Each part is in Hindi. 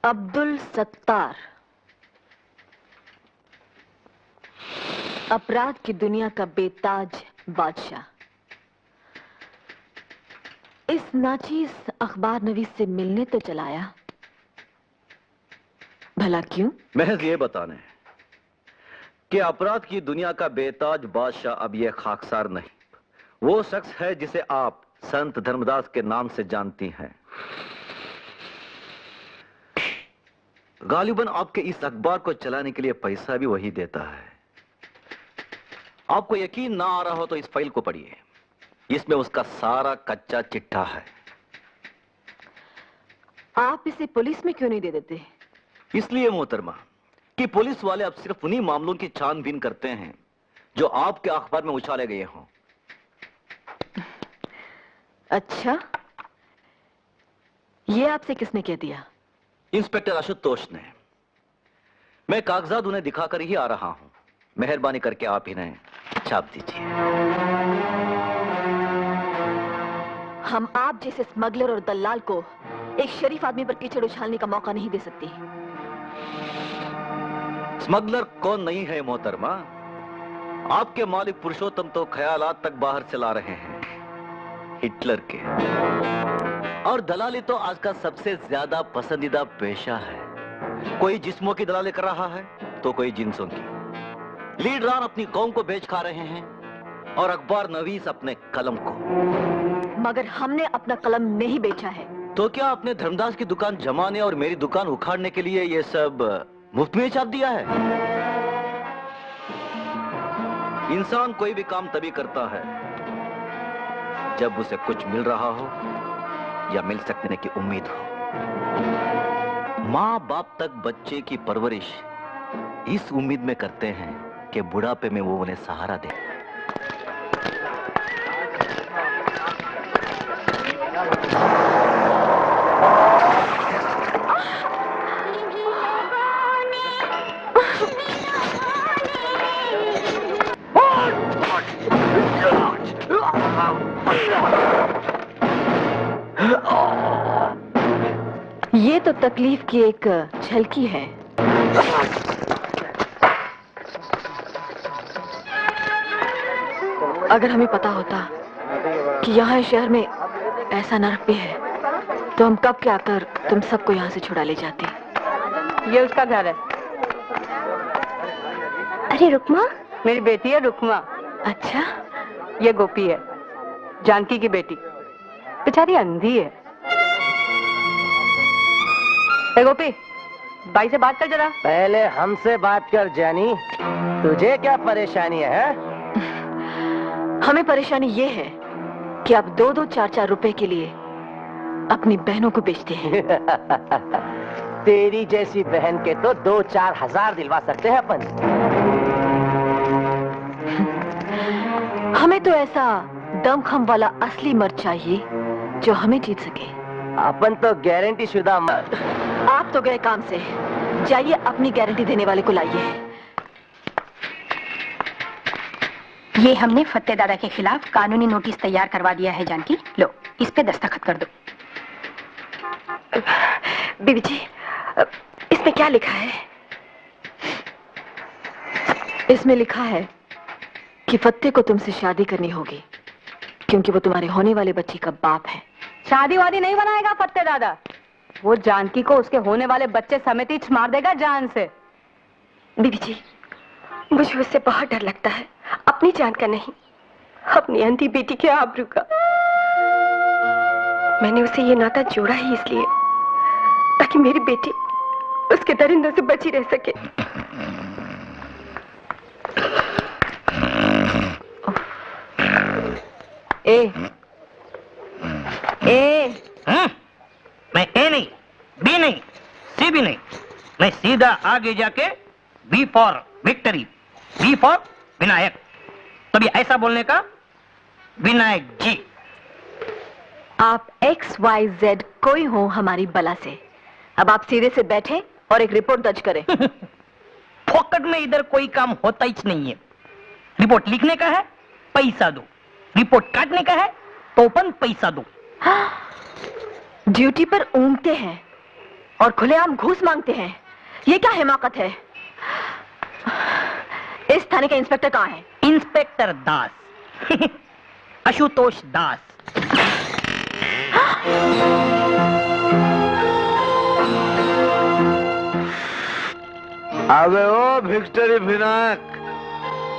अब्दुल सत्तार, अपराध की दुनिया का बेताज बादशाह, इस नाचीज अखबार नवीस से मिलने तो चलाया, भला क्यों? महज ये बताने कि अपराध की दुनिया का बेताज बादशाह अब यह खाकसार नहीं, वो शख्स है जिसे आप संत धर्मदास के नाम से जानती हैं। गालिबन आपके इस अखबार को चलाने के लिए पैसा भी वही देता है। आपको यकीन ना आ रहा हो तो इस फाइल को पढ़िए, इसमें उसका सारा कच्चा चिट्ठा है। आप इसे पुलिस में क्यों नहीं दे देते? इसलिए मोहतरमा कि पुलिस वाले अब सिर्फ उन्हीं मामलों की छानबीन करते हैं जो आपके अखबार में उछाले गए हों। अच्छा, ये आपसे किसने कह दिया? इंस्पेक्टर आशुतोष ने। मैं कागजात उन्हें दिखाकर ही आ रहा हूं। मेहरबानी करके आप इन्हें छाप दीजिए। हम आप जैसे स्मगलर और दलाल को एक शरीफ आदमी पर कीचड़ उछालने का मौका नहीं दे सकती। स्मगलर कौन नहीं है मोहतरमा? आपके मालिक पुरुषोत्तम तो ख्यालात तक बाहर से ला रहे हैं, हिटलर के। और दलाली तो आज का सबसे ज्यादा पसंदीदा पेशा है। कोई जिस्मों की दलाली कर रहा है तो कोई जिन्सों की। लीडरान अपनी कौम को बेच खा रहे हैं और अखबार नवीस अपने कलम को। मगर हमने अपना कलम नहीं बेचा है। तो क्या आपने धर्मदास की दुकान जमाने और मेरी दुकान उखाड़ने के लिए ये सब मुफ्त में छाप दिया है? इंसान कोई भी काम तभी करता है जब उसे कुछ मिल रहा हो या मिल सकने की उम्मीद हो। माँ बाप तक बच्चे की परवरिश इस उम्मीद में करते हैं कि बुढ़ापे में वो उन्हें सहारा दे। ये तो तकलीफ की एक झलकी है। अगर हमें पता होता कि यहाँ शहर में ऐसा नर्क भी है तो हम कब के आकर तुम सबको यहाँ से छुड़ा ले जाते। ये उसका घर है। अरे रुकमा, मेरी बेटी है रुकमा। अच्छा, ये गोपी है, जानकी की बेटी। बेचारी अंधी है। ए गोपी, भाई से बात कर जरा। पहले हमसे बात कर जानी, तुझे क्या परेशानी है? हमें परेशानी ये है कि आप 2-2, 4-4 रुपए के लिए अपनी बहनों को बेचते हैं। तेरी जैसी बहन के तो 2-4 हजार दिलवा सकते हैं अपन। हमें तो ऐसा दमखम वाला असली मर्द चाहिए जो हमें जीत सके। अपन तो गारंटी शुदा मर्द। आप तो गए काम से, जाइए अपनी गारंटी देने वाले को लाइए। ये हमने फत्ते दादा के खिलाफ कानूनी नोटिस तैयार करवा दिया है जानकी। लो, इस पे दस्तखत कर दो। बीबी जी, इसमें क्या लिखा है? इसमें लिखा है कि फत्ते को तुमसे शादी करनी होगी क्योंकि वो तुम्हारे होने वाले बच्चे का बाप है। शादी वादी नहीं बनाएगा फत्ते दादा। वो जानकी को उसके होने वाले बच्चे समेत ही मार देगा जान से। बीबी जी, मुझे उससे बहुत डर लगता है, अपनी जान का नहीं, अपनी अंधी बेटी के आबरू का। मैंने उसे ये नाता जोड़ा ही इसलिए ताकि मेरी बेटी उसके दरिंदों से बची रह सके। मैं ए नहीं, बी नहीं, सी भी नहीं, मैं सीधा आगे जाके B for victory, B for Vinayak. तभी ऐसा बोलने का, विनायक जी। आप XYZ कोई हो हमारी बला से। अब आप सीधे से बैठे और एक रिपोर्ट दर्ज करें। फोकट में इधर कोई काम होता ही नहीं है। रिपोर्ट लिखने का है, पैसा दो। रिपोर्ट काटने का है तो अपन पैसा दो। ड्यूटी पर ऊँघते हैं और खुलेआम घूस मांगते हैं। ये क्या हिमाकत है? इस थाने के इंस्पेक्टर कहाँ हैं? इंस्पेक्टर दास आशुतोष दास। अबे ओ विक्टरी विनायक,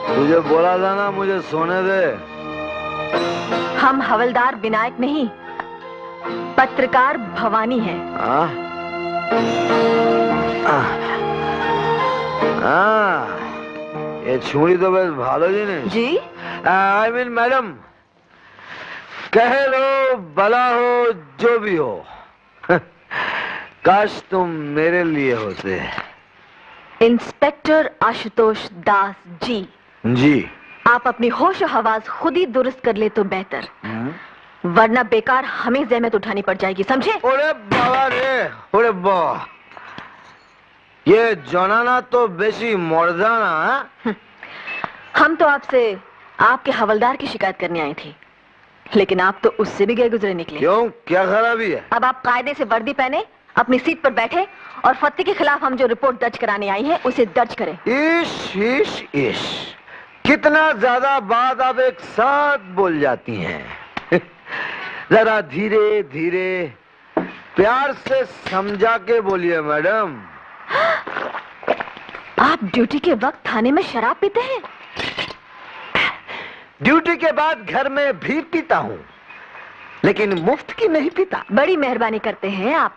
तुझे बोला था ना मुझे सोने दे। हम हवलदार विनायक नहीं, पत्रकार भवानी हैं। ये छुरी तो बस भालो जी ने जी? आई मीन मैडम, कह लो भला हो जो भी हो, काश तुम मेरे लिए होते। इंस्पेक्टर आशुतोष दास जी, जी। आप अपनी होश और हवास खुद ही दुरुस्त कर ले तो बेहतर, वरना बेकार हमें जहमत उठानी पड़ जाएगी, समझे? ओरे बाबा रे, ओरे बाबा, ये जनाना तो बेसी मर्दाना है। हम तो आपसे आपके हवलदार की शिकायत करने आई थी, लेकिन आप तो उससे भी गए गुजरे निकले। क्यों, क्या खराबी है? अब आप कायदे से वर्दी पहने अपनी सीट पर बैठे और फत्ते के खिलाफ हम जो रिपोर्ट दर्ज कराने आई हैं उसे दर्ज करें। इश इश इश, कितना ज्यादा बात आप एक साथ बोल जाती हैं। जरा धीरे धीरे प्यार से समझा के बोलिए मैडम। आप ड्यूटी के वक्त थाने में शराब पीते हैं? ड्यूटी के बाद घर में भी पीता हूँ, लेकिन मुफ्त की नहीं पीता। बड़ी मेहरबानी करते हैं आप।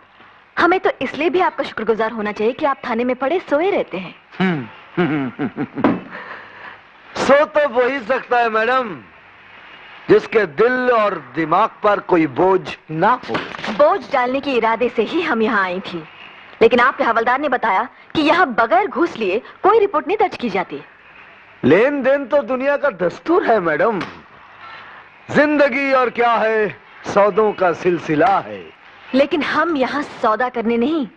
हमें तो इसलिए भी आपका शुक्रगुजार होना चाहिए कि आप थाने में पड़े सोए रहते हैं। सो तो वही सकता है मैडम जिसके दिल और दिमाग पर कोई बोझ ना हो। बोझ डालने के इरादे से ही हम यहाँ आई थी, लेकिन आपके हवलदार ने बताया कि यहाँ बगैर घूस लिए कोई रिपोर्ट नहीं दर्ज की जाती। लेन देन तो दुनिया का दस्तूर है मैडम। जिंदगी और क्या है, सौदों का सिलसिला है। लेकिन हम यहाँ सौदा करने नहीं,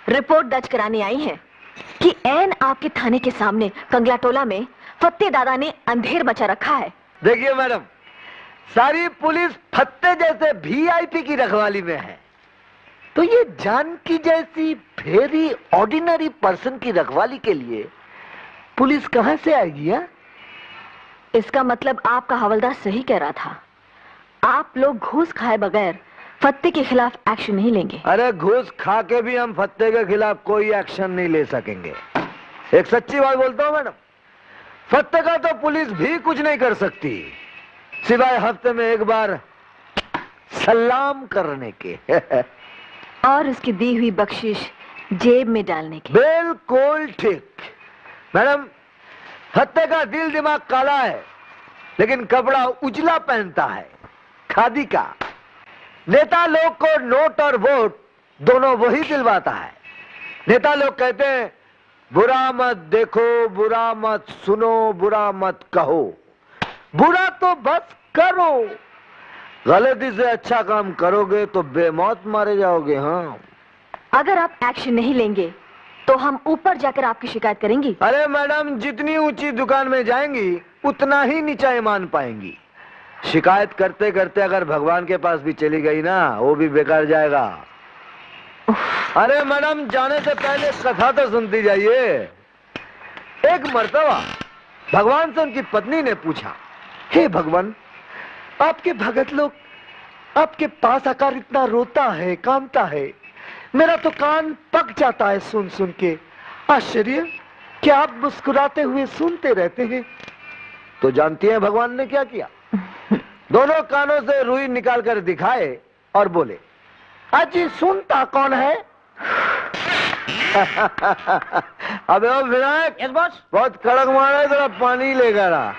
रिपोर्ट दर्ज कराने आई हैं कि ऐन आपके थाने के सामने कंगला टोला में फत्ते दादा ने अंधेर मचा रखा है। देखिए मैडम, सारी पुलिस फत्ते जैसे वीआईपी की रखवाली में है, तो ये जानकी जैसी वेरी ऑर्डिनरी पर्सन की रखवाली के लिए पुलिस कहां से आएगी? या? इसका मतलब आपका हवलदार सही कह रहा था, आप लोग घूस खाए बगैर फत्ते के खिलाफ एक्शन नहीं लेंगे। अरे घूस खा के भी हम फत्ते के खिलाफ कोई एक्शन नहीं ले सकेंगे। एक सच्ची बात बोलता हूँ मैडम, फत्ते का तो पुलिस भी कुछ नहीं कर सकती सिवाय हफ्ते में एक बार सलाम करने के। और उसकी दी हुई बख्शिश जेब में डालने के। बिल्कुल ठीक मैडम, फत्ते का दिल दिमाग काला है, लेकिन कपड़ा उजला पहनता है, खादी का। नेता लोग को नोट और वोट दोनों वही दिलवाता है। नेता लोग कहते हैं बुरा मत देखो, बुरा मत सुनो, बुरा मत कहो, बुरा तो बस करो। गलती से अच्छा काम करोगे तो बेमौत मारे जाओगे। हाँ, अगर आप एक्शन नहीं लेंगे तो हम ऊपर जाकर आपकी शिकायत करेंगी। अरे मैडम, जितनी ऊंची दुकान में जाएंगी उतना ही नीचा ईमान पाएंगी। शिकायत करते करते अगर भगवान के पास भी चली गई ना, वो भी बेकार जाएगा। अरे मैडम, जाने से पहले कथा तो सुनती जाइए। एक मर्तबा भगवान से उनकी पत्नी ने पूछा, हे भगवान, आपके भगत लोग आपके पास आकर इतना रोता है, कांपता है, मेरा तो कान पक जाता है सुन सुन के। आश्चर्य, क्या आप मुस्कुराते हुए सुनते रहते हैं? तो जानती हैं भगवान ने क्या किया? दोनों कानों से रुई निकाल कर दिखाए और बोले, अजी सुनता कौन है? अबे ओ विनायक, यस बॉस। बहुत कड़क मारा है, थोड़ा पानी लेकर आ।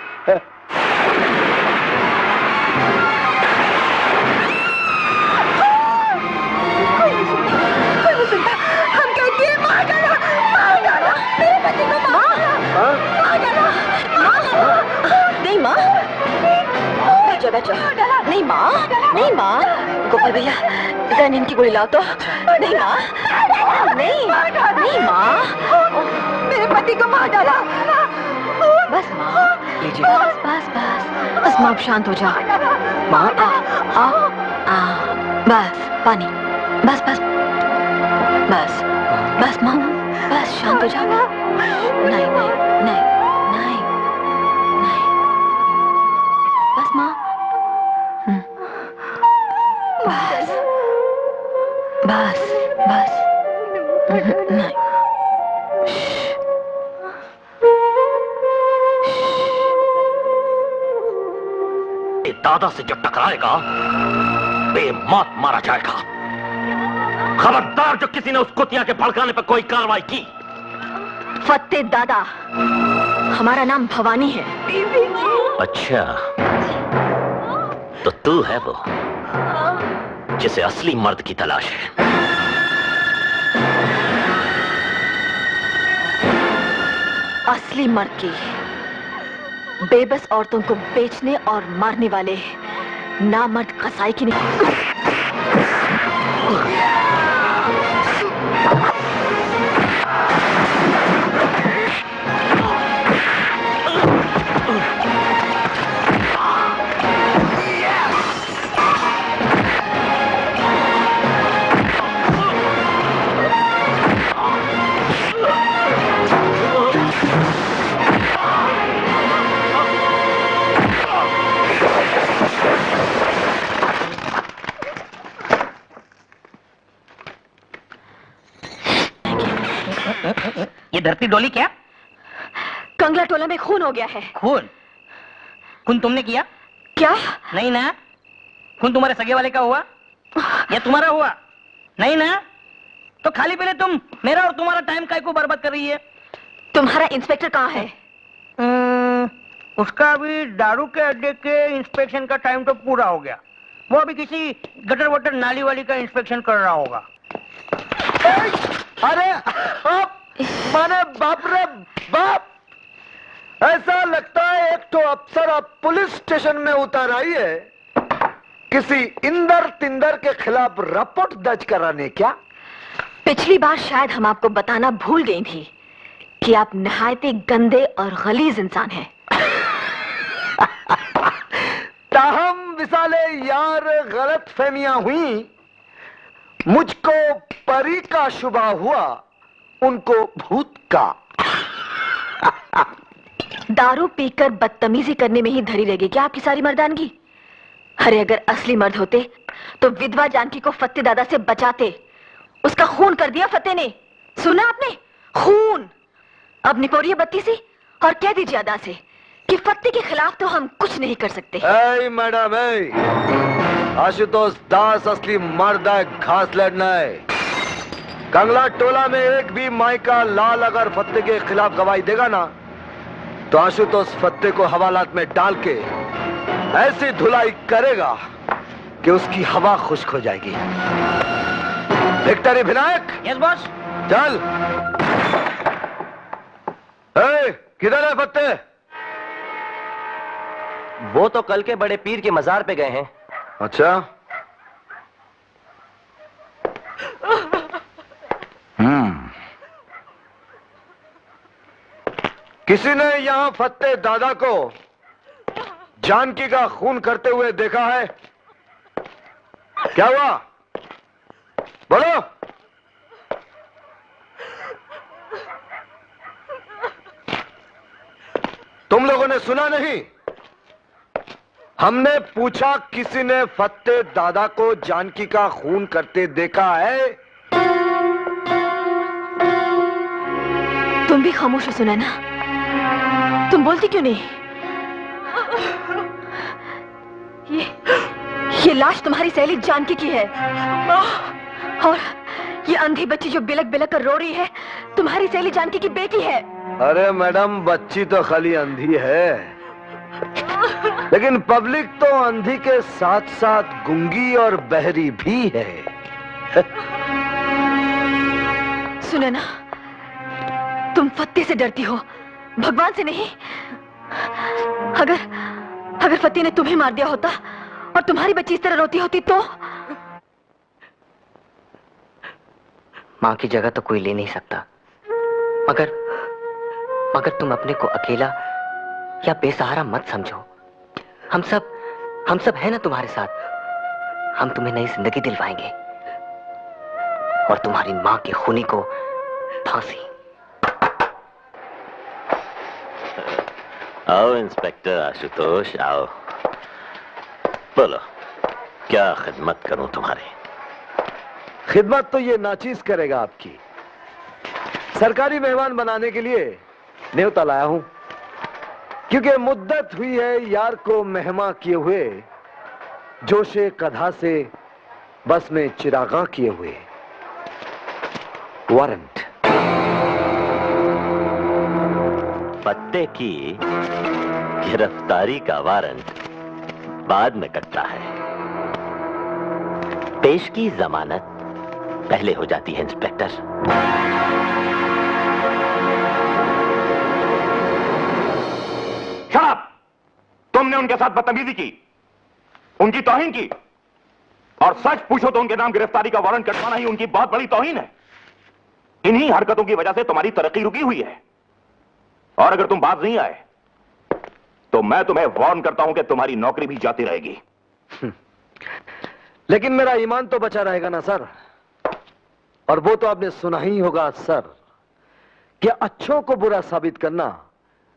हम कहते हैं मार डालो, मार डालो, मेरे पति को मार डालो, मार डालो, मार डालो। नहीं माँ, बैठो बैठो। नहीं माँ, नहीं माँ। गोपाल भैया, जरा नींद की गोली लाओ तो। नहीं माँ, नहीं, नहीं माँ। मेरे पति को मार डाला। बस माँ, लीजिए। बस बस बस बस माँ, आप शांत हो जाओ। माँ आ आ आ, बस पानी, बस बस। बस बस माँ, बस शांत हो जाओ। नहीं नहीं नहीं नहीं नहीं, बस माँ। बस बस बस नहीं। दादा से जो टकराएगा बेमौत मारा जाएगा। खबरदार जो किसी ने उस कुतिया के भड़काने पर कोई कार्रवाई की। फत्ते दादा, हमारा नाम भवानी है। अच्छा, तो तू है वो जिसे असली मर्द की तलाश है। असली मर्द की बेबस औरतों को बेचने और मारने वाले नामर्द कसाई की नहीं। ये धरती डोली क्या? कंगला टोला में खून हो गया है। खून? खून तुमने किया? क्या? नहीं ना। खून तुम्हारे सगे वाले का हुआ या तुम्हारा हुआ? नहीं ना। तो खाली पहले तुम मेरा और तुम्हारा टाइम काय को बर्बाद कर रही है? तुम्हारा इंस्पेक्टर कहाँ है? उसका अभी दारू के अड्डे के इंस्पेक्शन का टाइम तो पूरा हो गया। वो अभी किसी गटर वटर नाली वाली का इंस्पेक्शन कर रहा होगा। अरे माने बाप रे बाप, ऐसा लगता है एक तो अफसर अब पुलिस स्टेशन में उतर आई है किसी इंदर तिंदर के खिलाफ रिपोर्ट दर्ज कराने। क्या पिछली बार शायद हम आपको बताना भूल गई थी कि आप नहायत ही गंदे और गलीज इंसान हैं। ताहम विसाले यार गलत फहमियां हुई, मुझको परी का शुबा हुआ, उनको भूत का। दारू पीकर बदतमीजी करने में ही धरी रहेगी क्या आपकी सारी मर्दानगी? अरे अगर असली मर्द होते तो विधवा जानकी को फत्ते दादा से बचाते। उसका खून कर दिया फत्ते ने, सुना आपने? खून। अब निपोरिए बत्ती से और कह दीजिए अदा से कि फत्ते के खिलाफ तो हम कुछ नहीं कर सकते। ऐ मैडम, आशुतोष दास असली मर्द है, घास लड़ना है। कंगला टोला में एक भी माई का लाल अगर फत्ते के खिलाफ गवाही देगा ना, तो आशुतोष फत्ते को हवालात में डाल के ऐसी धुलाई करेगा कि उसकी हवा खुश्क हो जाएगी। विक्टरी विनायक। Yes boss. चल। किधर है फत्ते? वो तो कल के बड़े पीर के मजार पे गए हैं। अच्छा। किसी ने यहां फत्ते दादा को जानकी का खून करते हुए देखा है? क्या हुआ? बोलो। तुम लोगों ने सुना नहीं? हमने पूछा किसी ने फत्ते दादा को जानकी का खून करते देखा है? तुम भी खामोश हो सुना ना? तुम बोलती क्यों नहीं? ये लाश तुम्हारी सहेली जानकी की है और ये अंधी बच्ची जो बिलक बिलक कर रो रही है तुम्हारी सहेली जानकी की बेटी है। अरे मैडम, बच्ची तो खाली अंधी है, लेकिन पब्लिक तो अंधी के साथ साथ गूंगी और बहरी भी है। सुनो ना, तुम फत्ते से डरती हो, भगवान से नहीं। अगर फत्ते ने तुम्हें मार दिया होता और तुम्हारी बच्ची इस तरह रोती होती तो? माँ की जगह तो कोई ले नहीं सकता, मगर तुम अपने को अकेला या बेसहारा मत समझो। हम सब है ना तुम्हारे साथ। हम तुम्हें नई जिंदगी दिलवाएंगे। और तुम्हारी मां के खूनी को फांसी। आओ इंस्पेक्टर आशुतोष, आओ। बोलो, क्या खिदमत करूं तुम्हारी? खिदमत तो ये नाचीज करेगा आपकी। सरकारी मेहमान बनाने के लिए न्योता लाया हूं, क्योंकि मुद्दत हुई है यार को मेहमान किए हुए, जोशे कधा से बस में चिरागा किए हुए। वारंट। पत्ते की गिरफ्तारी का वारंट बाद में कटता है, पेश की जमानत पहले हो जाती है इंस्पेक्टर। शराब! तुमने उनके साथ बदतमीजी की, उनकी तौहीन की, और सच पूछो तो उनके नाम गिरफ्तारी का वारंट कटवाना ही उनकी बहुत बड़ी तौहीन है। इन्हीं हरकतों की वजह से तुम्हारी तरक्की रुकी हुई है, और अगर तुम बाज नहीं आए तो मैं तुम्हें वार्न करता हूं कि तुम्हारी नौकरी भी जाती रहेगी। लेकिन मेरा ईमान तो बचा रहेगा ना सर, और वो तो आपने सुना ही होगा सर कि अच्छों को बुरा साबित करना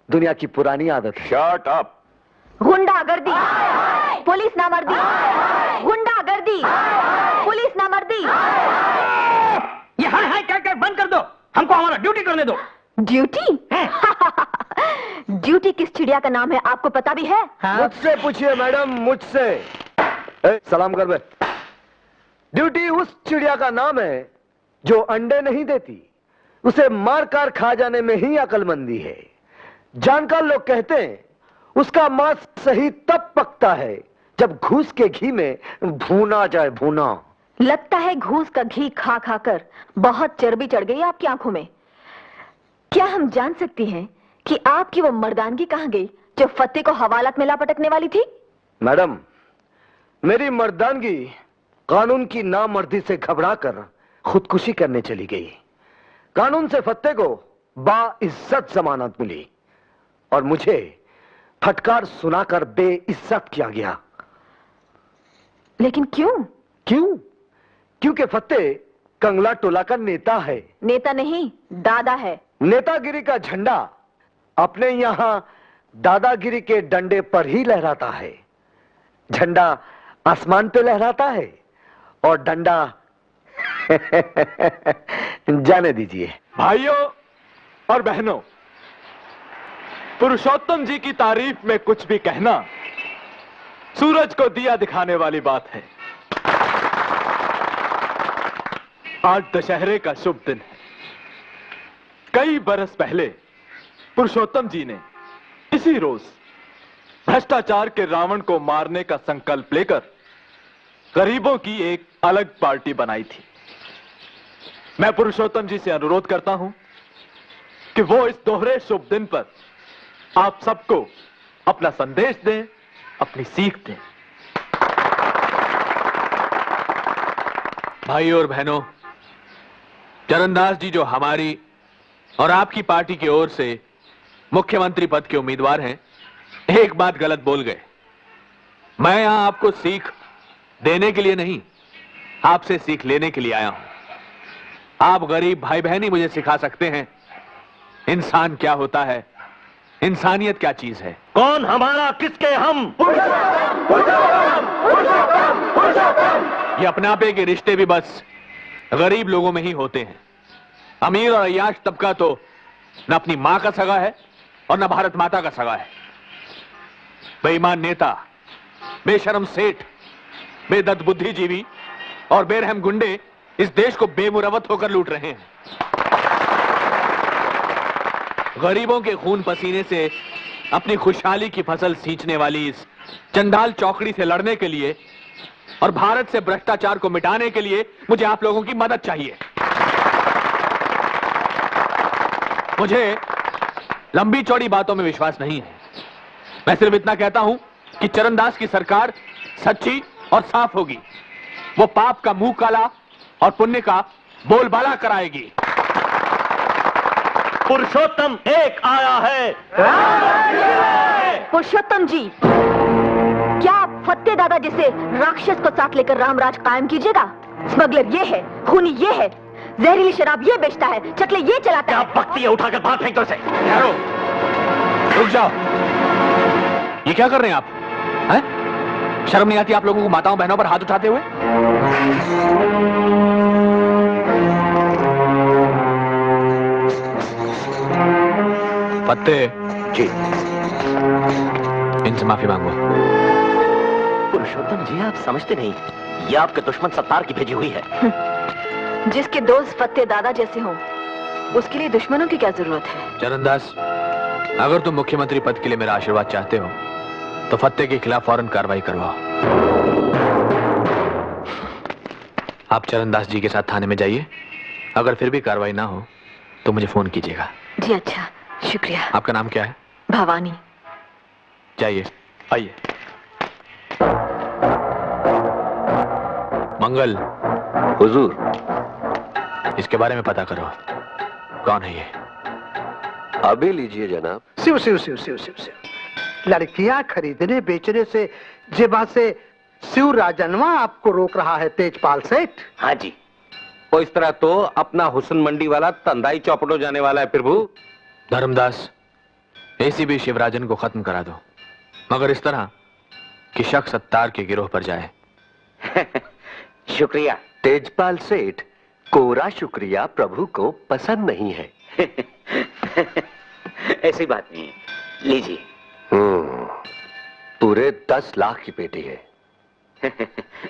दुनिया की पुरानी आदत है। Shut up! गुंडागर्दी, पुलिस नामर्दी, गुंडागर्दी, पुलिस नामर्दी। ये हाय हाय क्या बंद कर दो, हमको हमारा ड्यूटी करने दो। ड्यूटी? ड्यूटी किस चिड़िया का नाम है आपको पता भी है? मुझसे पूछिए मैडम, मुझसे। सलाम कर बे। ड्यूटी उस चिड़िया का नाम है जो अंडे नहीं देती, उसे मारकर खा जाने में ही अक्लमंदी है। जानकार लोग कहते हैं उसका मांस सही तब पकता है जब घूस के घी में भूना जाए। भूना लगता है घूस का घी खा खाकर बहुत चर्बी चढ़ गई आपकी आंखों में। क्या हम जान सकती हैं कि आपकी वो मर्दानगी कहां गई जो फतेह को हवालात में लापटकने वाली थी? मैडम, मेरी मर्दानगी कानून की नामर्दी से घबराकर खुदकुशी करने चली गई। कानून से फतेह को बाइज्जत जमानत मिली और मुझे फटकार सुनाकर बेइज्जत किया गया। लेकिन क्यों? क्यों? क्योंकि फतेह कंगला टोला का नेता है। नेता नहीं, दादा है। नेतागिरी का झंडा अपने यहां दादागिरी के डंडे पर ही लहराता है। झंडा आसमान पे लहराता है और डंडा जाने दीजिए। भाइयों और बहनों, पुरुषोत्तम जी की तारीफ में कुछ भी कहना सूरज को दिया दिखाने वाली बात है। आज दशहरे का शुभ दिन है। कई बरस पहले पुरुषोत्तम जी ने इसी रोज भ्रष्टाचार के रावण को मारने का संकल्प लेकर गरीबों की एक अलग पार्टी बनाई थी। मैं पुरुषोत्तम जी से अनुरोध करता हूं कि वो इस दोहरे शुभ दिन पर आप सबको अपना संदेश दें, अपनी सीख दें। भाइयों और बहनों, चरणदास जी जो हमारी और आपकी पार्टी की ओर से मुख्यमंत्री पद के उम्मीदवार हैं, एक बात गलत बोल गए। मैं यहां आपको सीख देने के लिए नहीं, आपसे सीख लेने के लिए आया हूं। आप गरीब भाई बहन ही मुझे सिखा सकते हैं इंसान क्या होता है, इंसानियत क्या चीज है। कौन हमारा, किसके हम? ये अपनापे के रिश्ते भी बस गरीब लोगों में ही होते हैं। अमीर और अय्याश तबका तो न अपनी मां का सगा है और न भारत माता का सगा है। बेईमान नेता, बेशरम सेठ, बेदर्द बुद्धिजीवी और बेरहम गुंडे इस देश को बेमुरवत होकर लूट रहे हैं। गरीबों के खून पसीने से अपनी खुशहाली की फसल सींचने वाली इस चंडाल चौकड़ी से लड़ने के लिए और भारत से भ्रष्टाचार को मिटाने के लिए मुझे आप लोगों की मदद चाहिए। मुझे लंबी चौड़ी बातों में विश्वास नहीं है। मैं सिर्फ इतना कहता हूं कि चरणदास की सरकार सच्ची और साफ होगी। वो पाप का मुंह काला और पुण्य का बोलबाला कराएगी। पुरुषोत्तम एक आया है। पुरुषोत्तम जी, क्या आप फतेह दादा जैसे राक्षस को साथ लेकर रामराज कायम कीजिएगा? स्मगलर ये है, खूनी ये है, जहरीली शराब ये बेचता है, चकले ये चलाता है। बकती है, उठाकर बाहर फेंक दो इसे। यारो, रुक जाओ। ये क्या कर रहे हैं आप? हैं? शर्म नहीं आती आप लोगों को माताओं बहनों पर हाथ उठाते हुए? पत्ते जी, इनसे माफी मांगो। पुरुषोत्तम जी, आप समझते नहीं, ये आपके दुश्मन सत्तार की भेजी हुई है। जिसके दोस्त फत्ते दादा जैसे हों, उसके लिए दुश्मनों की क्या जरूरत है? चरणदास, अगर तुम मुख्यमंत्री पद के लिए मेरा आशीर्वाद चाहते हो तो फत्ते के खिलाफ फौरन कार्रवाई करवाओ। आप चरणदास जी के साथ थाने में जाइए। अगर फिर भी कार्रवाई ना हो तो मुझे फोन कीजिएगा। जी अच्छा, शुक्रिया। आपका नाम क्या है? भवानी। जाइए, आइए। मंगल। हुजूर। इसके बारे में पता करो, कौन है ये? अभी लीजिए जनाब। शिव शिव शिव शिव शिव शिव। लड़कियां खरीदने बेचने से जेबा से शिव राजनवा आपको रोक रहा है तेजपाल सेठ। हाँ जी, वो इस तरह तो अपना हुसन मंडी वाला तंदाई चौपट हो जाने वाला है प्रभु। धर्मदास, एसीबी शिवराजन को खत्म करा दो, मगर इस तरह कि शक सत्तार के गिरोह पर जाए। शुक्रिया तेजपाल सेठ, कोरा शुक्रिया प्रभु को पसंद नहीं है। ऐसी बात नहीं है, लीजिए। पूरे 10 लाख की पेटी है।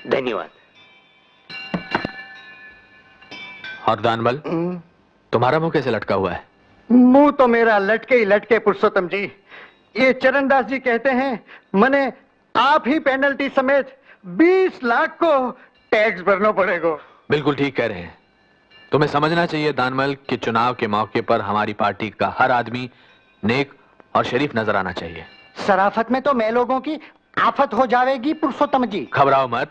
धन्यवाद। और दानबल, तुम्हारा मुंह कैसे लटका हुआ है? मुंह तो मेरा लटके ही लटके पुरुषोत्तम जी। ये चरणदास जी कहते हैं मने आप ही पेनल्टी समेत 20 लाख को टैक्स भरना पड़ेगा। बिल्कुल ठीक कह रहे हैं। तुम्हें समझना चाहिए दानमल कि चुनाव के मौके पर हमारी पार्टी का हर आदमी नेक और शरीफ नजर आना चाहिए। शराफत में तो मैं लोगों की आफत हो जाएगी पुरुषोत्तम जी। घबराओ मत,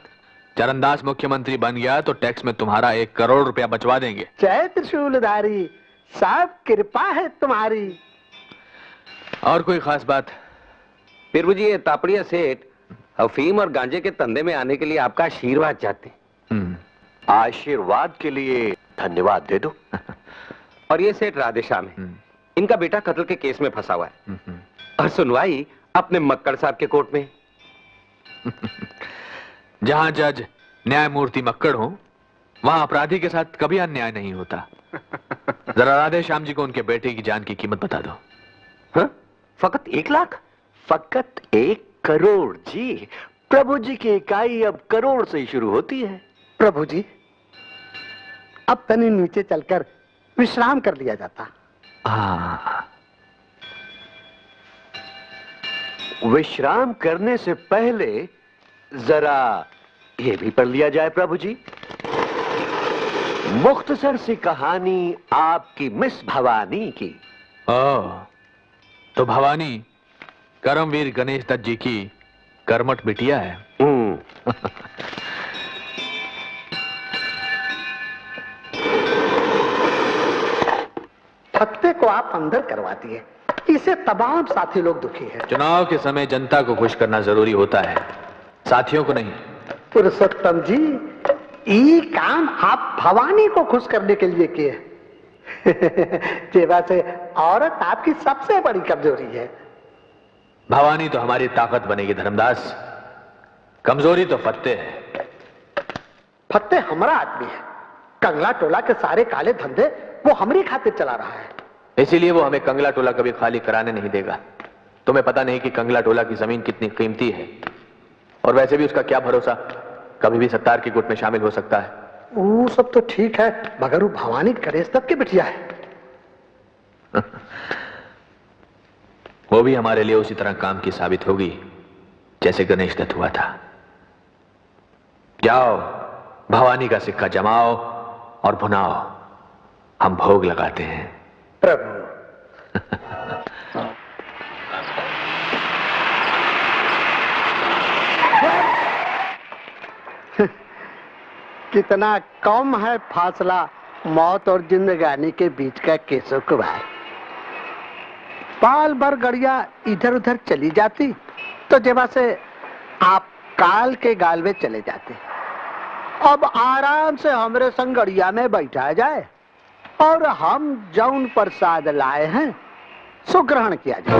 चरणदास मुख्यमंत्री बन गया तो टैक्स में तुम्हारा 1 करोड़ रुपया बचवा देंगे। जय त्रिशूलधारी साहब, कृपा है तुम्हारी। और कोई खास बात? प्रभु जी, ये तापड़िया सेठ अफीम और गांजे के धंधे में आने के लिए आपका आशीर्वाद चाहते हैं। आशीर्वाद के लिए धन्यवाद दे दो। और ये सेठ राधेश्याम है, इनका बेटा कत्ल के केस में फंसा हुआ है और सुनवाई अपने मक्कड़ साहब के कोर्ट में। जहां जज न्यायमूर्ति मक्कड़ हो, वहां अपराधी के साथ कभी अन्याय नहीं होता। जरा राधेश्याम जी को उनके बेटे की जान की कीमत बता दो। हाँ? फकत 1 लाख? फकत 1 करोड़ जी। प्रभु जी की इकाई अब करोड़ से ही शुरू होती है। प्रभु जी, अब तनी नीचे चलकर विश्राम कर लिया जाता। विश्राम करने से पहले जरा ये भी पढ़ लिया जाए प्रभु जी। मुख्तसर सी कहानी आपकी मिस भवानी की। तो भवानी करमवीर गणेश दत्त जी की कर्मठ बिटिया है। फत्ते को आप अंदर करवा दिए, इसे तमाम साथी लोग दुखी हैं। चुनाव के समय जनता को खुश करना जरूरी होता है, साथियों को नहीं। पुरुषोत्तम जी, ये काम आप भवानी को खुश करने के लिए किए। जेवा से औरत आपकी सबसे बड़ी कमजोरी है। भवानी तो हमारी ताकत बनेगी धर्मदास, कमजोरी तो फत्ते है। फत्ते हमारा आदमी है, कंगला टोला के सारे काले धंधे वो हमारी खातिर चला रहा है। इसीलिए वो हमें कंगला टोला कभी खाली कराने नहीं देगा। तुम्हें पता नहीं कि कंगला टोला की जमीन कितनी कीमती है, और वैसे भी उसका क्या भरोसा, कभी भी सत्तार के गुट में शामिल हो सकता है। वो सब तो ठीक है, मगर वो भवानी गणेश दत्त की बिटिया है। वो भी हमारे लिए उसी तरह काम की साबित होगी जैसे गणेश दत्त हुआ था। जाओ, भवानी का सिक्का जमाओ और भुनाओ, हम भोग लगाते हैं। प्रभु कितना कम है फासला मौत और जिंदगानी के बीच का केशव कुमार। पाल भर गड़िया इधर उधर चली जाती तो जेबा से आप काल के गाल में चले जाते। अब आराम से हमरे संगड़िया में बैठा जाए और हम जौन प्रसाद लाए हैं सो ग्रहण किया जाए।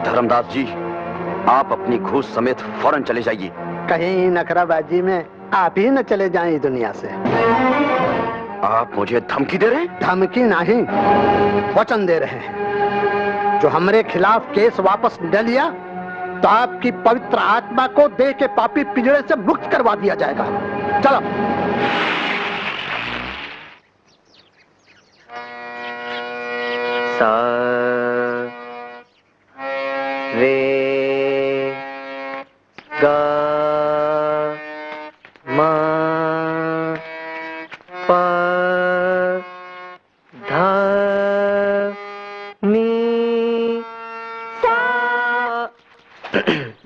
धर्मदास जी, आप अपनी घूस समेत फौरन चले जाइए। कहीं नखराबाजी में आप ही न चले जाएं दुनिया से। आप मुझे धमकी दे रहे हैं? धमकी नहीं, वचन दे रहे हैं। जो हमरे खिलाफ केस वापस न लिया तो आपकी पवित्र आत्मा को देह के पापी पिंजरे से मुक्त करवा दिया जाएगा। चलो। सा रे गा मा पा धा नी सा।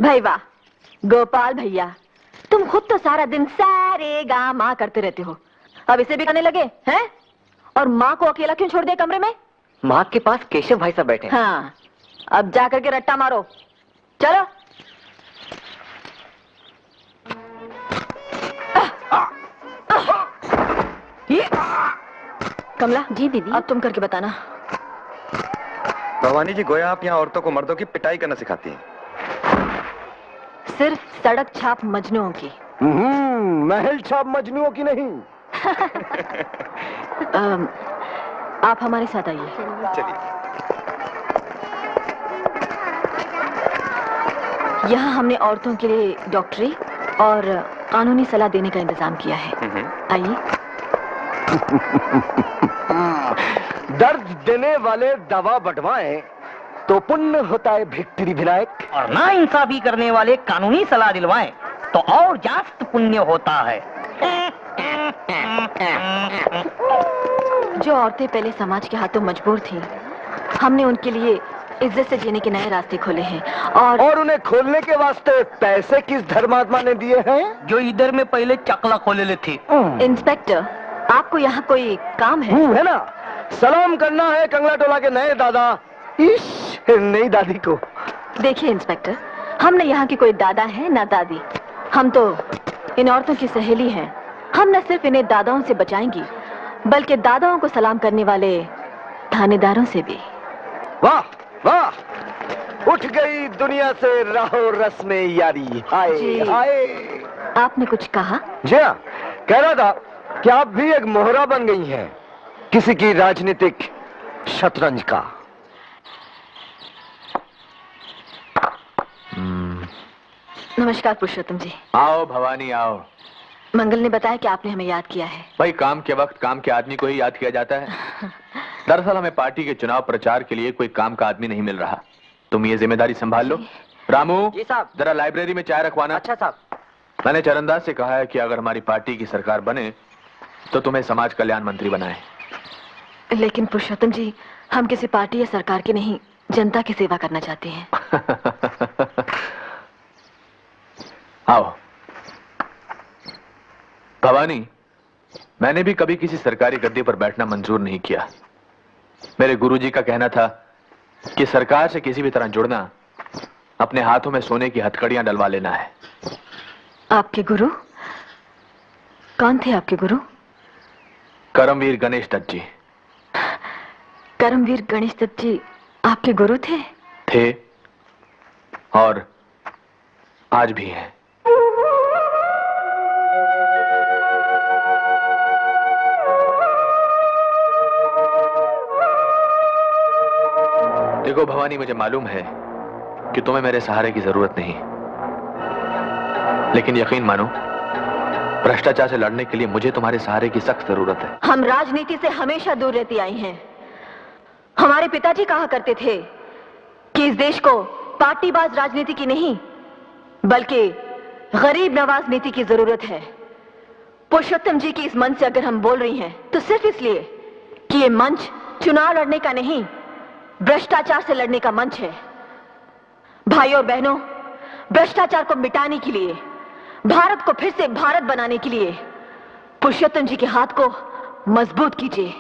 भाई वाह गोपाल भैया, तुम खुद तो सारा दिन सारे गा माँ करते रहते हो, अब इसे भी करने लगे हैं? और माँ को अकेला क्यों छोड़ दिया कमरे में? माँ के पास केशव भाई साहब बैठे हैं। हाँ, अब जा करके रट्टा मारो, चलो। कमला जी दीदी, अब तुम करके बताना। भवानी जी, गोया आप यहाँ औरतों को मर्दों की पिटाई करना सिखाती हैं। सिर्फ सड़क छाप मजनुओं की। महल छाप मजनुओं की नहीं। आप हमारे साथ आइए। चलिए। यहाँ हमने औरतों के लिए डॉक्टरी और कानूनी सलाह देने का इंतजाम किया है। आइए। दर्द देने वाले दवा बंटवाएं तो पुण्य होता है भिक्टरी विनायक। और ना इंसाफी करने वाले कानूनी सलाह दिलवाएं तो और जास्त पुण्य होता है। जो औरतें पहले समाज के हाथों मजबूर थीं, हमने उनके लिए इज्जत से जीने के नए रास्ते खोले हैं। और उन्हें खोलने के वास्ते पैसे किस धर्मात्मा ने दिए हैं? जो इधर में पहले चकला खोले ले थे। इंस्पेक्टर, आपको यहाँ कोई काम है? है ना, सलाम करना है कंगला टोला के नए दादा नई दादी को। देखिए इंस्पेक्टर, हम न यहाँ की कोई दादा है ना दादी, हम तो इन औरतों की सहेली हैं। हम न सिर्फ इन्हें दादाओं से बचाएंगी, बल्कि दादाओं को सलाम करने वाले थानेदारों से भी। वाह वाह, उठ गई दुनिया से राहो रस्म यारी। हाय हाय। आपने कुछ कहा? जी हाँ, कह रहा था कि आप भी एक मोहरा बन गई हैं किसी की राजनीतिक शतरंज का। नमस्कार पुरुषोत्तम जी। आओ भवानी आओ। मंगल ने बताया कि आपने हमें याद किया है। भाई, काम के वक्त काम के आदमी को ही याद किया जाता है। दरअसल हमें पार्टी के चुनाव प्रचार के लिए कोई काम का आदमी नहीं मिल रहा। तुम ये जिम्मेदारी संभाल लो। रामू जी साहब। जरा लाइब्रेरी में चाय रखवाना। अच्छा साहब। मैंने चरणदास से कहा है कि अगर हमारी पार्टी की सरकार बने तो तुम्हें समाज कल्याण मंत्री बनाए। लेकिन पुरुषोत्तम जी, हम किसी पार्टी या सरकार की नहीं, जनता की सेवा करना चाहते हैं। आओ भवानी, मैंने भी कभी किसी सरकारी गद्दी पर बैठना मंजूर नहीं किया। मेरे गुरुजी का कहना था कि सरकार से किसी भी तरह जुड़ना अपने हाथों में सोने की हथकड़ियां डलवा लेना है। आपके गुरु कौन थे? आपके गुरु? करमवीर गणेश दत्त जी। करमवीर गणेश दत्त जी आपके गुरु थे? थे और आज भी हैं। देखो भवानी, मुझे मालूम है कि तुम्हें मेरे सहारे की जरूरत नहीं, लेकिन यकीन मानो, भ्रष्टाचार से लड़ने के लिए मुझे तुम्हारे सहारे की सख्त जरूरत है। हम राजनीति से हमेशा दूर रहती आई हैं। हमारे पिताजी कहा करते थे कि इस देश को पार्टीबाज राजनीति की नहीं, बल्कि गरीब नवाज नीति की जरूरत है। पुरुषोत्तम जी की इस मंच से अगर हम बोल रही हैं तो सिर्फ इसलिए कि ये मंच चुनाव लड़ने का नहीं, भ्रष्टाचार से लड़ने का मंच है। भाइयों और बहनों, भ्रष्टाचार को मिटाने के लिए, भारत को फिर से भारत बनाने के लिए पुरुषोत्तम जी के हाथ को मजबूत कीजिए।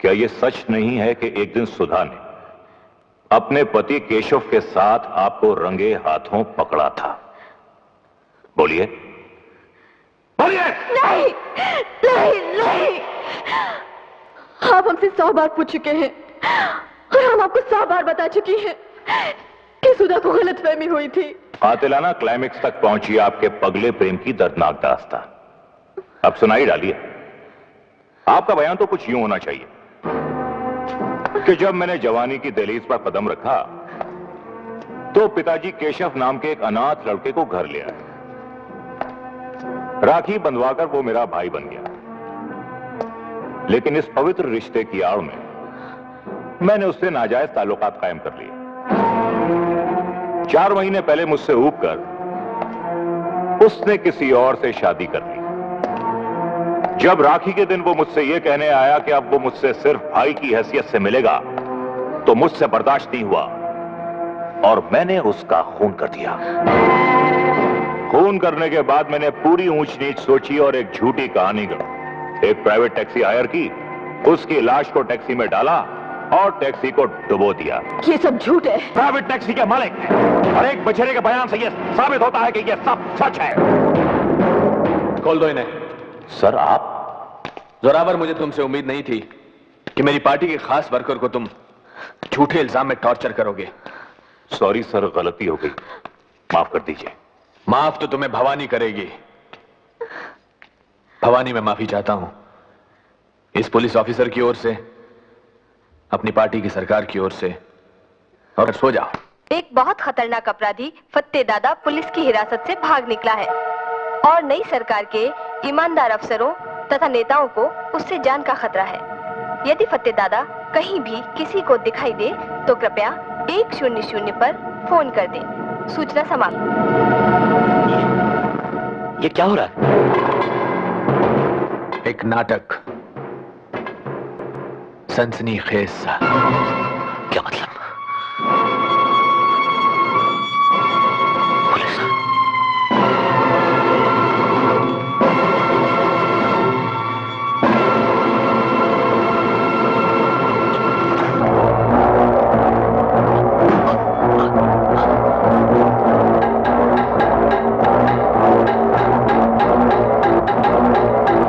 क्या ये सच नहीं है कि एक दिन सुधा ने अपने पति केशव के साथ आपको रंगे हाथों पकड़ा था? बोलिए बोलिए। नहीं नहीं नहीं, आप हमसे 100 बार पूछ चुके हैं और हम आपको 100 बार बता चुकी हैं कि सुधा को गलतफहमी हुई थी। कातिलाना क्लाइमेक्स तक पहुंची आपके पगले प्रेम की दर्दनाक दास्तान। अब सुनाई डालिए। आपका बयान तो कुछ यूं होना चाहिए कि जब मैंने जवानी की दहलीज पर कदम रखा तो पिताजी केशव नाम के एक अनाथ लड़के को घर ले आए। राखी बंधवाकर वो मेरा भाई बन गया, लेकिन इस पवित्र रिश्ते की आड़ में मैंने उससे नाजायज ताल्लुकात कायम कर लिए। 4 महीने पहले मुझसे ऊब कर उसने किसी और से शादी कर ली। जब राखी के दिन वो मुझसे ये कहने आया कि अब वो मुझसे सिर्फ भाई की हैसियत से मिलेगा तो मुझसे बर्दाश्त नहीं हुआ और मैंने उसका खून कर दिया। खून करने के बाद मैंने पूरी ऊंच नीच सोची और एक झूठी कहानी गढ़ी। एक प्राइवेट टैक्सी हायर की, उसकी लाश को टैक्सी में डाला और टैक्सी को डुबो दिया। ये सब झूठ है। प्राइवेट टैक्सी के मालिक और एक बछड़े के बयान से यह साबित होता है कि यह सब सच है। खोल दो इन्हें। सर आप? जोरावर, मुझे तुमसे उम्मीद नहीं थी कि मेरी पार्टी के खास वर्कर को तुम झूठे इल्जाम में टॉर्चर करोगे। सॉरी सर, गलती हो गई, माफ कर दीजिए। माफ तो तुम्हें भवानी करेगी। भवानी, मैं माफी चाहता हूं इस पुलिस ऑफिसर की ओर से, अपनी पार्टी की सरकार की ओर से। और सो जाओ। एक बहुत खतरनाक अपराधी फत्ते दादा पुलिस की हिरासत से भाग निकला है और नई सरकार के ईमानदार अफसरों तथा नेताओं को उससे जान का खतरा है। यदि फत्ते दादा कहीं भी किसी को दिखाई दे तो कृपया 100 पर फोन कर दें। सूचना समाप्त। ये क्या हो रहा है? एक नाटक, सनसनीखेज सा। क्या मतलब?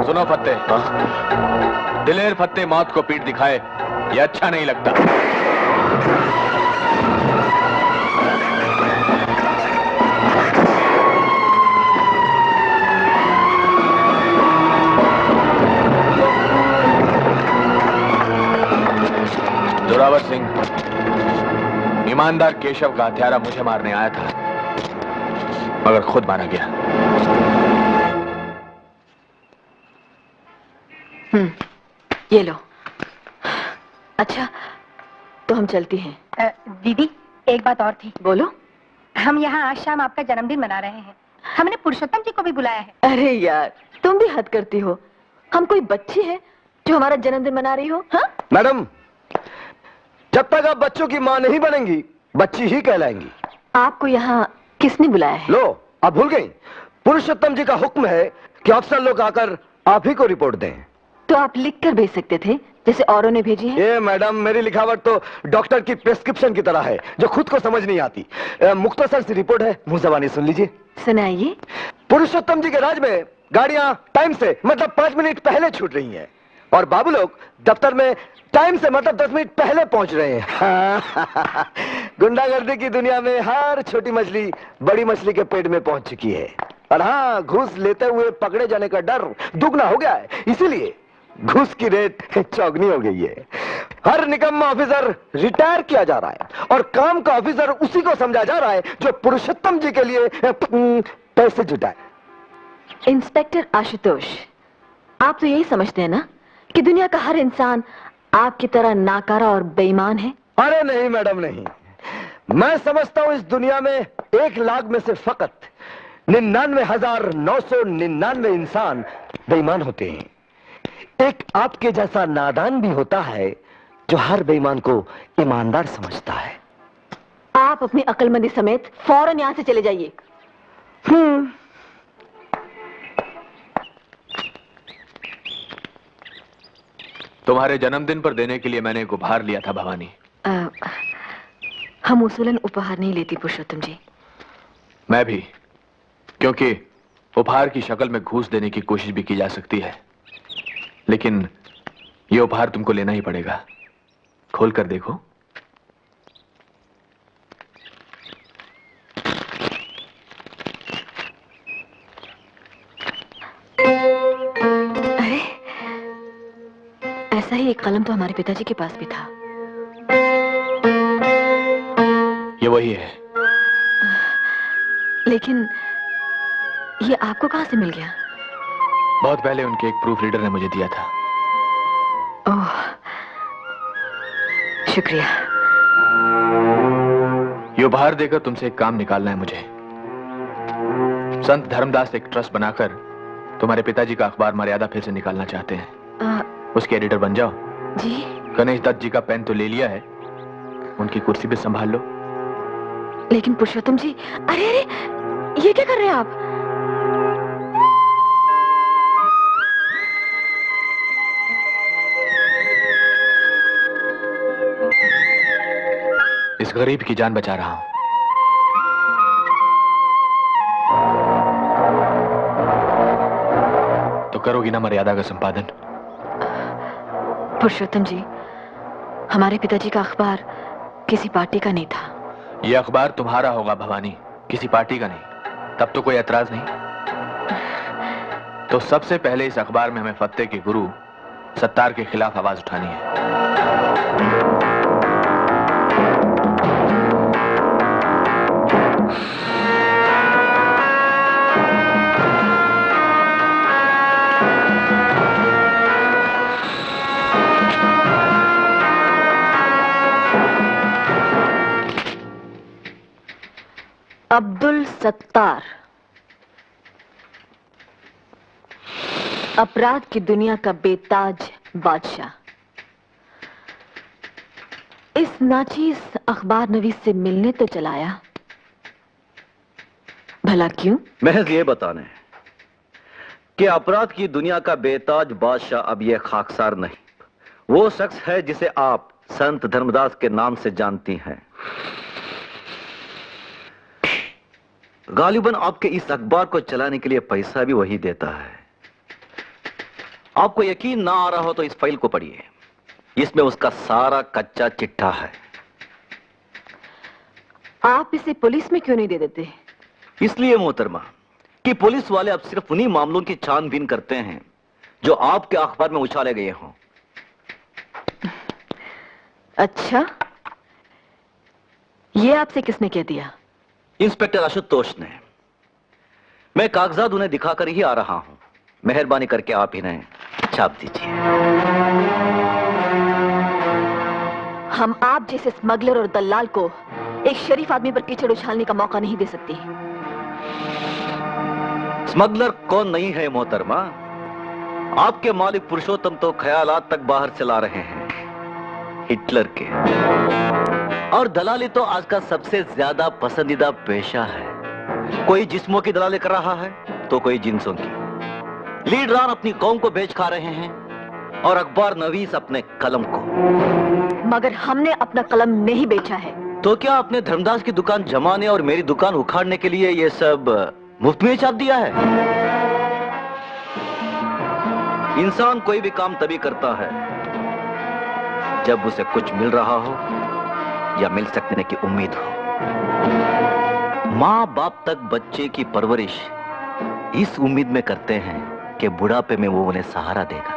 सुनो फत्ते, दिलेर फत्ते मौत को पीठ दिखाए ये अच्छा नहीं लगता। जोरावर सिंह ईमानदार केशव का हत्यारा मुझे मारने आया था, मगर खुद मारा गया। ये लो। अच्छा, तो हम चलती हैं। दीदी, एक बात और थी। बोलो। हम यहाँ आज शाम आपका जन्मदिन मना रहे हैं। हमने पुरुषोत्तम जी को भी बुलाया है। अरे यार, तुम भी हद करती हो। हम कोई बच्ची है जो हमारा जन्मदिन मना रही हो? हाँ? मैडम, जब तक आप बच्चों की मां नहीं बनेंगी, बच्ची ही कहलाएंगी। आपको यहाँ किसने बुलाया है? लो, आप भूल गई। पुरुषोत्तम जी का हुक्म है कि अफसर लोग आकर आप ही को रिपोर्ट दें। तो आप लिख कर भेज सकते थे जैसे औरों ने भेजी है। ये मैडम, मेरी लिखावट तो डॉक्टर की प्रिस्क्रिप्शन की तरह है जो खुद को समझ नहीं आती। मुख्तसर सी रिपोर्ट है, मुंह ज़बानी सुन लीजिए। सुनाइए। पुरुषोत्तम जी के राज में गाड़ियां टाइम से मतलब 5 मिनट पहले छूट रही हैं और बाबू लोग दफ्तर में टाइम से मतलब 10 मिनट पहले पहुंच रहे हैं। गुंडागर्दी की दुनिया में हर छोटी मछली बड़ी मछली के पेट में पहुंच चुकी है। और हाँ, घूस लेते हुए पकड़े जाने का डर दुगना हो गया है, इसीलिए घूस की रेट चौगनी हो गई है। हर निकम्मा ऑफिसर रिटायर किया जा रहा है और काम का ऑफिसर उसी को समझा जा रहा है जो पुरुषोत्तम जी के लिए पैसे जुटाए। इंस्पेक्टर आशुतोष, आप तो यही समझते हैं ना कि दुनिया का हर इंसान आपकी तरह नाकारा और बेईमान है? अरे नहीं मैडम, नहीं। मैं समझता हूं इस दुनिया में 1 लाख में से फकत 99,999 इंसान बेईमान होते हैं। एक आपके जैसा नादान भी होता है जो हर बेईमान को ईमानदार समझता है। आप अपनी अक्लमंदी समेत फौरन यहां से चले जाइए। तुम्हारे जन्मदिन पर देने के लिए मैंने एक उपहार लिया था भवानी। हम उसूलन उपहार नहीं लेती पुरुषोत्तम जी। मैं भी, क्योंकि उपहार की शक्ल में घूस देने की कोशिश भी की जा सकती है, लेकिन यह उपहार तुमको लेना ही पड़ेगा। खोल कर देखो। अरे, ऐसा ही एक कलम तो हमारे पिताजी के पास भी था। ये वही है। लेकिन ये आपको कहां से मिल गया? बहुत पहले उनके एक प्रूफ रीडर ने मुझे दिया था। ओह, शुक्रिया। ये उपहार देकर तुमसे एक काम निकालना है मुझे। संत धर्मदास एक ट्रस्ट बनाकर तुम्हारे पिताजी का अखबार मर्यादा फिर से निकालना चाहते हैं। उसके एडिटर बन जाओ। जी। गणेश दत्त जी का पेन तो ले लिया है, उनकी कुर्सी भी संभाल लो। लेकिन पुरुषोत्तम जी, अरे अरे, ये क्या कर रहे हैं आप? इस गरीब की जान बचा रहा हूं। तो करोगी ना मर्यादा का संपादन? पुरुषोत्तम जी, हमारे पिताजी का अखबार किसी पार्टी का नहीं था। यह अखबार तुम्हारा होगा भवानी, किसी पार्टी का नहीं। तब तो कोई एतराज नहीं। तो सबसे पहले इस अखबार में हमें फत्ते के गुरु सत्तार के खिलाफ आवाज उठानी है। अब्दुल सत्तार, अपराध की दुनिया का बेताज बादशाह, इस नाचीज अखबार नवीस से मिलने तो चलाया, भला क्यों? महज ये बताने कि अपराध की दुनिया का बेताज बादशाह अब यह खाकसार नहीं, वो शख्स है जिसे आप संत धर्मदास के नाम से जानती हैं। गालिबन आपके इस अखबार को चलाने के लिए पैसा भी वही देता है। आपको यकीन ना आ रहा हो तो इस फाइल को पढ़िए, इसमें उसका सारा कच्चा चिट्ठा है। आप इसे पुलिस में क्यों नहीं दे देते? इसलिए मोहतरमा कि पुलिस वाले अब सिर्फ उन्हीं मामलों की छानबीन करते हैं जो आपके अखबार में उछाले गए हों। अच्छा, ये आपसे किसने कह दिया? इंस्पेक्टर आशुतोष ने। मैं कागजात उन्हें दिखाकर ही आ रहा हूं। मेहरबानी करके आप इन्हें छाप दीजिए। हम आप जैसे स्मगलर और दलाल को एक शरीफ आदमी पर कीचड़ उछालने का मौका नहीं दे सकती। स्मगलर कौन नहीं है मोहतरमा? आपके मालिक पुरुषोत्तम तो ख्यालात तक बाहर चला रहे हैं, हिटलर के। और दलाली तो आज का सबसे ज्यादा पसंदीदा पेशा है। कोई जिस्मों की दलाली कर रहा है तो कोई जिन्सों की, लीडरान अपनी कौम को बेच खा रहे हैं और अखबार नवीस अपने कलम को। मगर हमने अपना कलम नहीं बेचा है। तो क्या आपने धर्मदास की दुकान जमाने और मेरी दुकान उखाड़ने के लिए ये सब मुफ्त में छाप दिया है? इंसान कोई भी काम तभी करता है जब उसे कुछ मिल रहा हो या मिल सकने की उम्मीद हो। माँ बाप तक बच्चे की परवरिश इस उम्मीद में करते हैं कि बुढ़ापे में वो उन्हें सहारा देगा।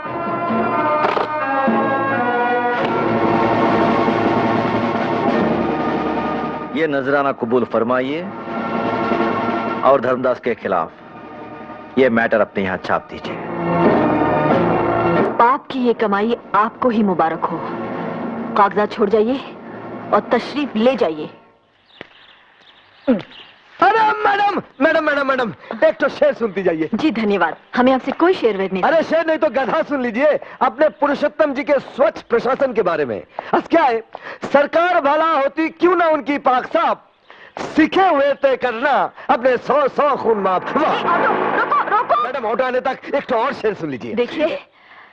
ये नजराना कबूल फरमाइए और धर्मदास के खिलाफ ये मैटर अपने यहां छाप दीजिए। बाप की ये कमाई आपको ही मुबारक हो। कागजात छोड़ जाइए और तशरीफ ले जाइए। अरे मैडम मैडम मैडम मैडम, एक तो शेर सुनती जाइए। जी धन्यवाद, हमें आपसे कोई शेर वेर नहीं। अरे शेर नहीं तो गधा सुन लीजिए अपने पुरुषोत्तम जी के स्वच्छ प्रशासन के बारे में। क्या है, सरकार भला होती क्यों ना उनकी पाक साफ, सीखे हुए तय करना अपने 100 खून माफ। मैडम ऑटो आने तक एक तो और शेर सुन लीजिए। देखिए,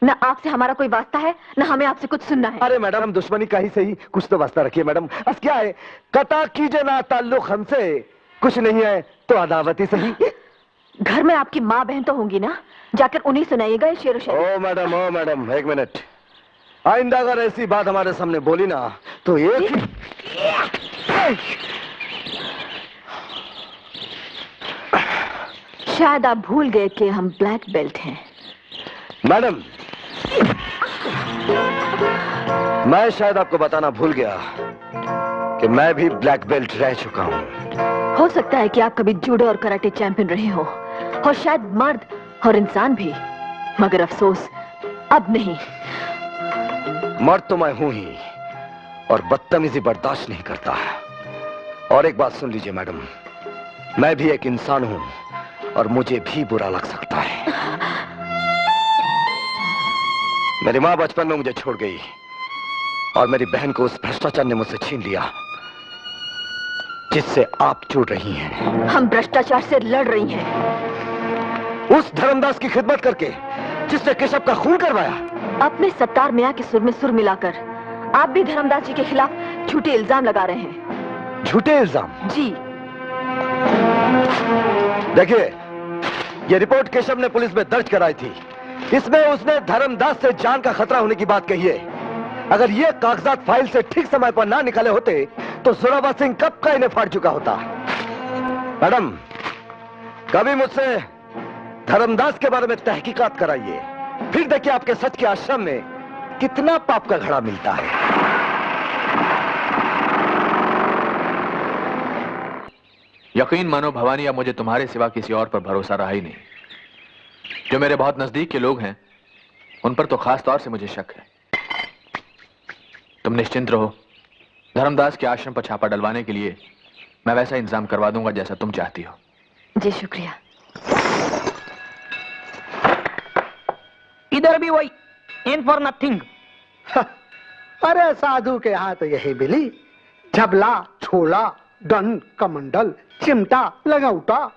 न आपसे हमारा कोई वास्ता है न हमें आपसे कुछ सुनना है। अरे मैडम, हम दुश्मनी का ही सही कुछ तो वास्ता रखिए मैडम। क्या है, कता कीजिए ना ताल्लुक हमसे, कुछ नहीं है तो अदावत ही सही। घर में आपकी माँ बहन तो होंगी ना, जाकर उन्हीं सुनाइएगा ये शेर शायरी। ओ मैडम एक मिनट, आइंदा अगर ऐसी बात हमारे सामने बोली ना तो एक शायद आप भूल गए कि हम ब्लैक बेल्ट हैं। मैडम, मैं शायद आपको बताना भूल गया कि मैं भी ब्लैक बेल्ट रह चुका हूँ। हो सकता है कि आप कभी जूडो और कराटे चैंपियन रहे हो, और शायद मर्द और इंसान भी, मगर अफसोस अब नहीं। मर्द तो मैं हूं ही, और बदतमीजी बर्दाश्त नहीं करता। और एक बात सुन लीजिए मैडम, मैं भी एक इंसान हूं और मुझे भी बुरा लग सकता है। मेरी माँ बचपन में मुझे छोड़ गई और मेरी बहन को उस भ्रष्टाचार ने मुझसे छीन लिया जिससे आप जुड़ रही हैं। हम भ्रष्टाचार से लड़ रही हैं। उस धर्मदास की खिदमत करके जिसने केशव का खून करवाया। अपने सत्तार मियां के सुर में सुर मिलाकर आप भी धर्मदास जी के खिलाफ झूठे इल्जाम लगा रहे हैं। झूठे इल्जाम? जी। देखिए, ये रिपोर्ट केशव ने पुलिस में दर्ज कराई थी। इसमें उसने धर्मदास से जान का खतरा होने की बात कही है। अगर ये कागजात फाइल से ठीक समय पर ना निकाले होते तो जोरावर सिंह कब का इन्हें फाड़ चुका होता। मैडम, कभी मुझसे धर्मदास के बारे में तहकीकात कराइए, फिर देखिए आपके सच के आश्रम में कितना पाप का घड़ा मिलता है। यकीन मानो भवानी, अब मुझे तुम्हारे सिवा किसी और पर भरोसा रहा ही नहीं। जो मेरे बहुत नजदीक के लोग हैं उन पर तो खास तौर से मुझे शक है। तुम निश्चिंत रहो, धर्मदास के आश्रम पर छापा डलवाने के लिए मैं वैसा इंतजाम करवा दूंगा जैसा तुम चाहती हो। जी शुक्रिया। इधर भी वही, इन फॉर नथिंग। अरे साधु के यहाँ तो यही मिली, झबला, छोला, डन, कमंडल, चिमटा, लगौटा।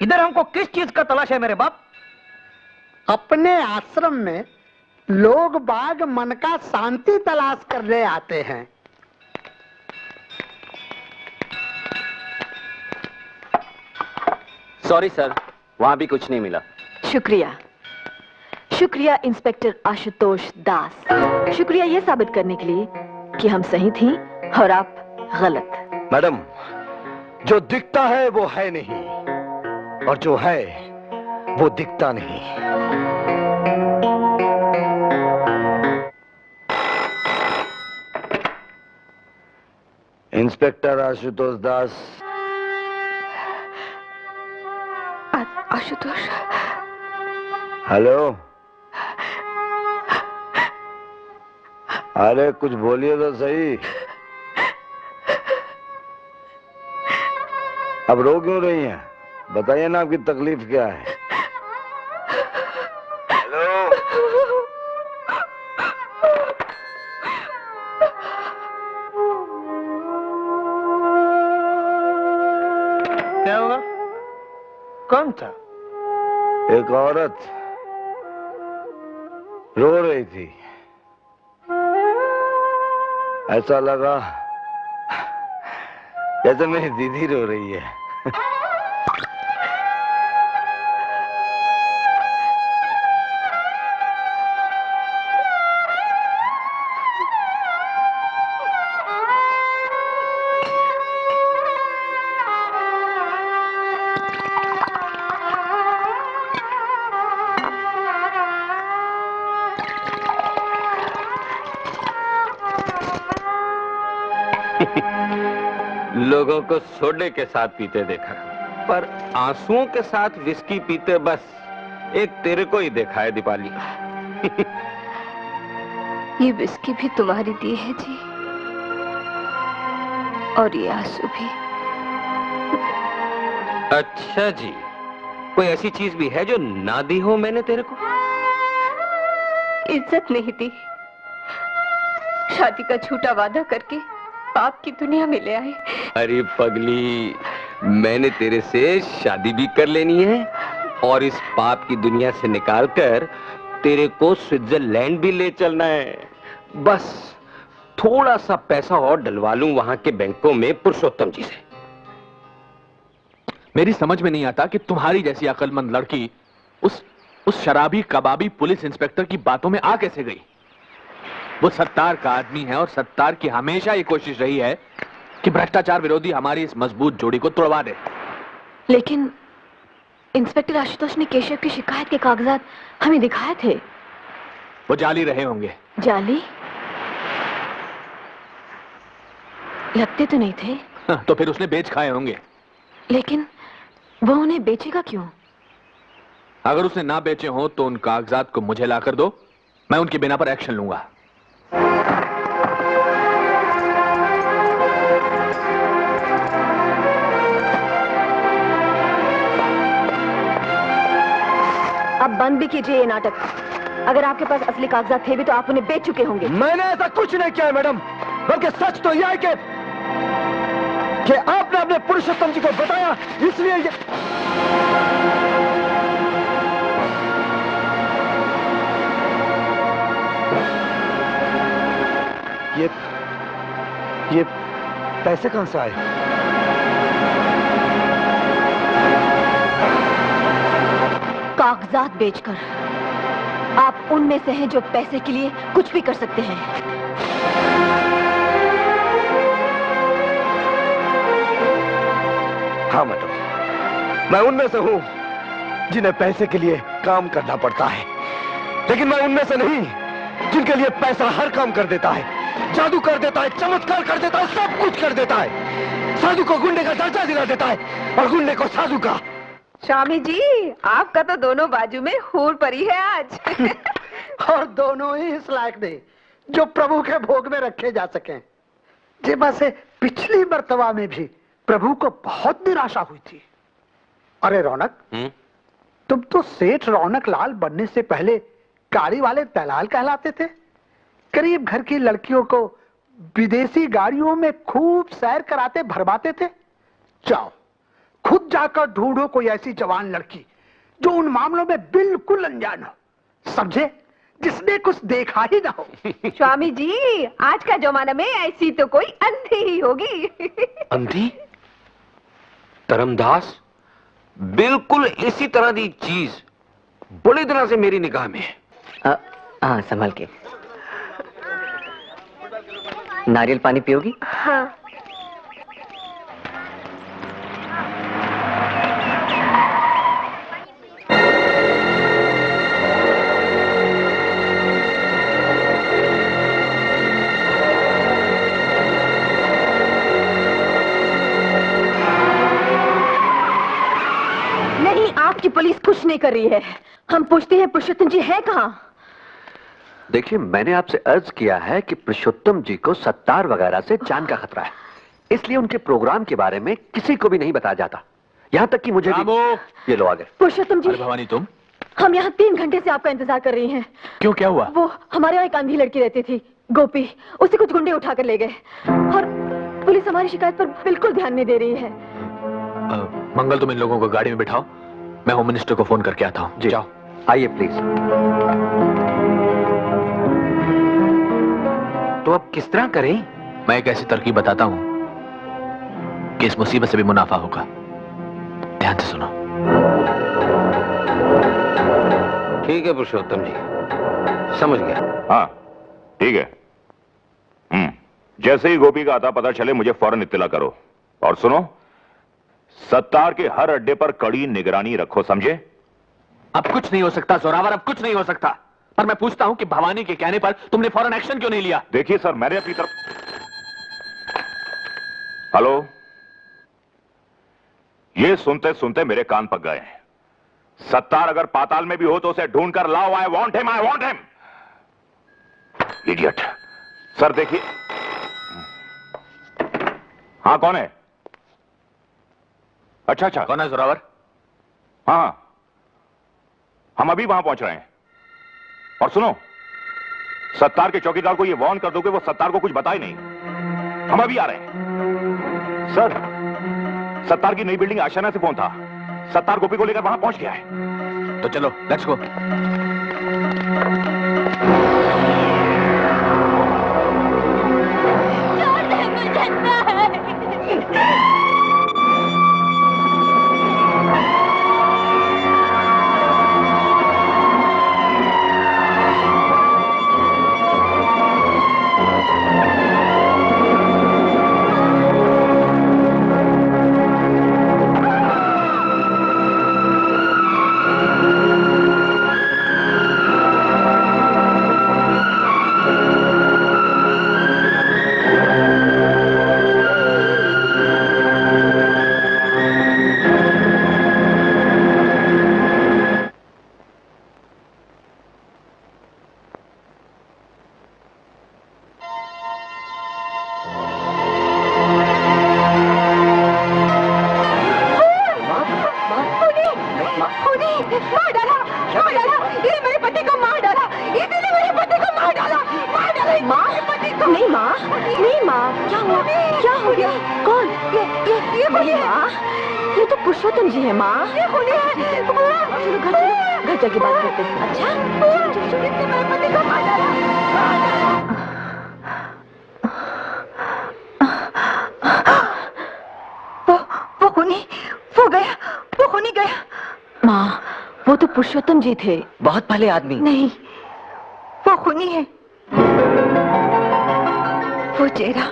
इधर हमको किस चीज का तलाश है मेरे बाप? अपने आश्रम में लोग बाग मन का शांति तलाश करने आते हैं। सॉरी सर, वहां भी कुछ नहीं मिला। शुक्रिया। शुक्रिया इंस्पेक्टर आशुतोष दास, शुक्रिया ये साबित करने के लिए कि हम सही थी और आप गलत। मैडम, जो दिखता है वो है नहीं, और जो है वो दिखता नहीं। इंस्पेक्टर आशुतोष दास। आशुतोष। हेलो। अरे कुछ बोलिए तो सही। अब रो क्यों रही हैं? बताइए ना आपकी तकलीफ क्या है। हेलो। क्या हुआ? कौन था? एक औरत रो रही थी। ऐसा लगा जैसे मेरी दीदी रो रही है। लोगों को सोडे के साथ पीते देखा, पर आंसुओं के साथ विस्की पीते बस एक तेरे को ही देखा है दीपाली। ये विस्की भी तुम्हारी दी है जी, और ये आंसू भी। अच्छा जी, कोई ऐसी चीज भी है जो ना दी हो मैंने तेरे को? इज्जत नहीं दी, शादी का झूठा वादा करके पाप की दुनिया में ले आए। अरे पगली, मैंने तेरे से शादी भी कर लेनी है और इस पाप की दुनिया से निकालकर तेरे को स्विट्जरलैंड भी ले चलना है। बस थोड़ा सा पैसा और डलवा लूं वहां के बैंकों में पुरुषोत्तम जी से। मेरी समझ में नहीं आता कि तुम्हारी जैसी अक्लमंद लड़की उस शराबी कबाबी पुलिस इंस्पेक्टर की बातों में आ कैसे गई। वो सत्तार का आदमी है और सत्तार की हमेशा ये कोशिश रही है कि भ्रष्टाचार विरोधी हमारी इस मजबूत जोड़ी को तोड़वा दे। लेकिन इंस्पेक्टर आशुतोष ने केशव की शिकायत के कागजात हमें दिखाए थे। वो जाली रहे होंगे। जाली? लगते तो नहीं थे। तो फिर उसने बेच खाए होंगे। लेकिन वो उन्हें बेचेगा क्यों? अगर उसने ना बेचे हो तो उन कागजात को मुझे लाकर दो, मैं उनके बिना पर एक्शन लूंगा। अब बंद भी कीजिए ये नाटक। अगर आपके पास असली कागजात थे भी तो आप उन्हें बेच चुके होंगे। मैंने ऐसा कुछ नहीं किया है मैडम, बल्कि सच तो यह है कि आपने अपने पुरुषोत्तम जी को बताया, इसलिए ये पैसे कहां से आए? कागजात बेचकर आप उनमें से हैं जो पैसे के लिए कुछ भी कर सकते हैं। हाँ मैडम, मैं उनमें से हूं जिन्हें पैसे के लिए काम करना पड़ता है, लेकिन मैं उनमें से नहीं जिनके लिए पैसा हर काम कर देता है, जादू कर देता है, चमत्कार कर देता है, सब कुछ कर देता है। साधु को गुंडे का दर्जा दिला देता है और गुंडे को साधु का। स्वामी जी, आपका तो दोनों बाजू में हूर पड़ी है आज। और दोनों ही इस लायक नहीं जो प्रभु के भोग में रखे जा सकें। जेबा से पिछली मर्तबा में भी प्रभु को बहुत निराशा हुई थी। अरे रौनक, तुम तो सेठ रौनक लाल बनने से पहले गाड़ी वाले दलाल कहलाते थे। करीब घर की लड़कियों को विदेशी गाड़ियों में खूब सैर कराते भरमाते थे। जाओ खुद जाकर ढूंढो कोई ऐसी जवान लड़की जो उन मामलों में बिल्कुल अनजान हो, समझे, जिसने कुछ देखा ही ना हो। स्वामी जी, आज का जमाना में ऐसी तो कोई अंधी ही होगी। अंधी? धर्मदास, बिल्कुल इसी तरह की चीज बड़ी तरह से मेरी निगाह में है। हाँ, संभल के। नारियल पानी पियोगी? हाँ। नहीं, आपकी पुलिस कुछ नहीं कर रही है। हम पूछते हैं पुरुषोत्तम जी है कहाँ? देखिए, मैंने आपसे अर्ज किया है कि पुरुषोत्तम जी को सत्तार वगैरह से जान का खतरा है, इसलिए उनके प्रोग्राम के बारे में किसी को भी नहीं बताया जाता, यहाँ तक कि मुझे भी। ये लो आ गए। पुरुषोत्तम जी। भवानी, तुम? हम यहाँ 3 घंटे से आपका इंतजार कर रही हैं। क्यों, क्या हुआ? वो हमारे यहाँ एक अंधी लड़की रहती थी, गोपी, उसे कुछ गुंडे उठा कर ले गए और पुलिस हमारी शिकायत पर बिल्कुल ध्यान नहीं दे रही है। मंगल, तुम इन लोगों को गाड़ी में बिठाओ, मैं होम मिनिस्टर को फोन करके आता हूँ। जी जाओ। आइए प्लीज। किस तरह करें? मैं एक ऐसी तरकीब बताता हूं कि इस मुसीबत से भी मुनाफा होगा। ध्यान से सुनो। ठीक है पुरुषोत्तम जी, समझ गया। हाँ ठीक है। जैसे ही गोपी का आता पता चले मुझे फौरन इत्तला करो। और सुनो, सत्तार के हर अड्डे पर कड़ी निगरानी रखो, समझे? अब कुछ नहीं हो सकता जोरावर, अब कुछ नहीं हो सकता। पर मैं पूछता हूं कि भवानी के कहने पर तुमने फौरन एक्शन क्यों नहीं लिया? देखिए सर, मैंने अपनी तरफ। हेलो, ये सुनते सुनते मेरे कान पक गए हैं। सत्तार अगर पाताल में भी हो तो उसे ढूंढ कर लाओ। I want him, I want him. Idiot. Sir देखिए। हाँ कौन है? अच्छा अच्छा, कौन है जोरावर? हाँ हम अभी वहां पहुंच रहे हैं। और सुनो, सत्तार के चौकीदार को ये वार्न कर दो कि वो सत्तार को कुछ बताए नहीं। हम अभी आ रहे हैं। सर, सत्तार की नई बिल्डिंग आशाना से फोन था। सत्तार गोपी को लेकर वहां पहुंच गया है। तो चलो लेट्स गो। पुरुषोत्तम जी है माँ। चलो घर जाके बात करते हैं। अच्छा मेरे पति को मार डाला। वो खूनी गया। माँ, वो तो पुरुषोत्तम जी थे। बहुत भले आदमी। नहीं, वो खूनी है। वो चेहरा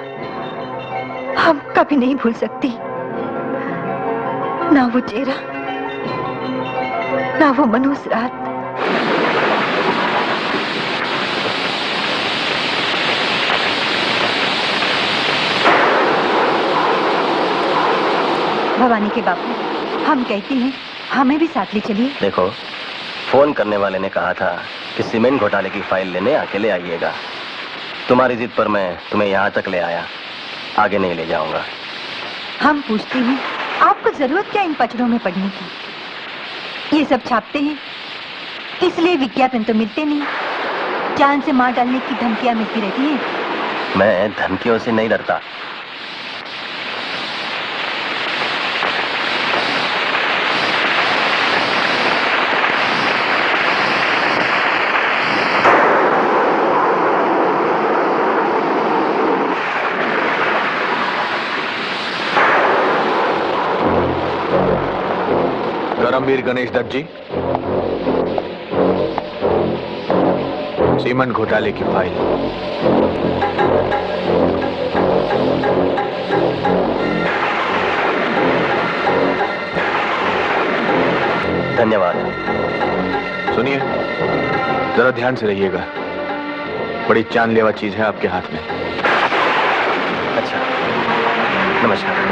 हम कभी नहीं भूल सकती। ना वो चेहरा, ना वो मनहूस रात। भवानी के बापू, हम कहती हैं हमें भी साथ ले चलिए। देखो, फोन करने वाले ने कहा था कि सीमेंट घोटाले की फाइल लेने अकेले आइएगा। तुम्हारी जिद पर मैं तुम्हें यहाँ तक ले आया, आगे नहीं ले जाऊंगा। हम पूछते हैं आपको जरूरत क्या इन पचड़ों में पड़ने की? ये सब छापते हैं, इसलिए विज्ञापन तो मिलते नहीं, जान से मार डालने की धमकियां मिलती रहती हैं। मैं धमकियों से नहीं डरता। धर्मवीर गणेश दत्त जी, सीमेंट घोटाले की फाइल। धन्यवाद। सुनिए, जरा ध्यान से रहिएगा, बड़ी जानलेवा चीज है आपके हाथ में। अच्छा, नमस्कार।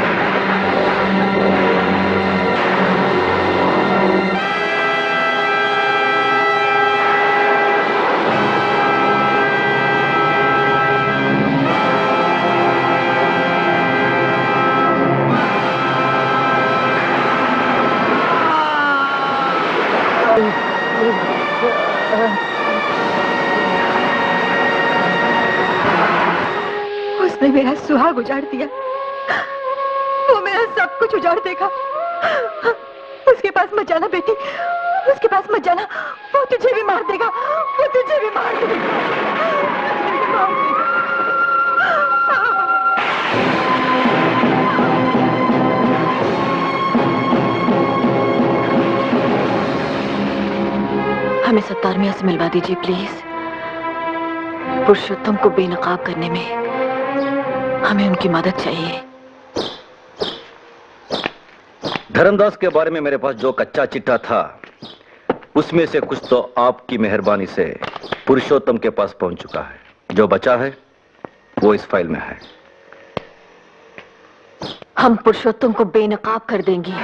उसने मेरा सुहाग उजाड़ दिया, वो मेरा सब कुछ उजाड़ देगा। उसके पास मत जाना बेटी, उसके पास मत जाना, वो तुझे भी मार देगा, वो तुझे भी मार देगा। हमें सत्तार मियां से मिलवा दीजिए प्लीज। पुरुषोत्तम को बेनकाब करने में हमें उनकी मदद चाहिए। धर्मदास के बारे में मेरे पास जो कच्चा चिट्ठा था उसमें से कुछ तो आपकी मेहरबानी से पुरुषोत्तम के पास पहुंच चुका है। जो बचा है वो इस फाइल में है। हम पुरुषोत्तम को बेनकाब कर देंगे।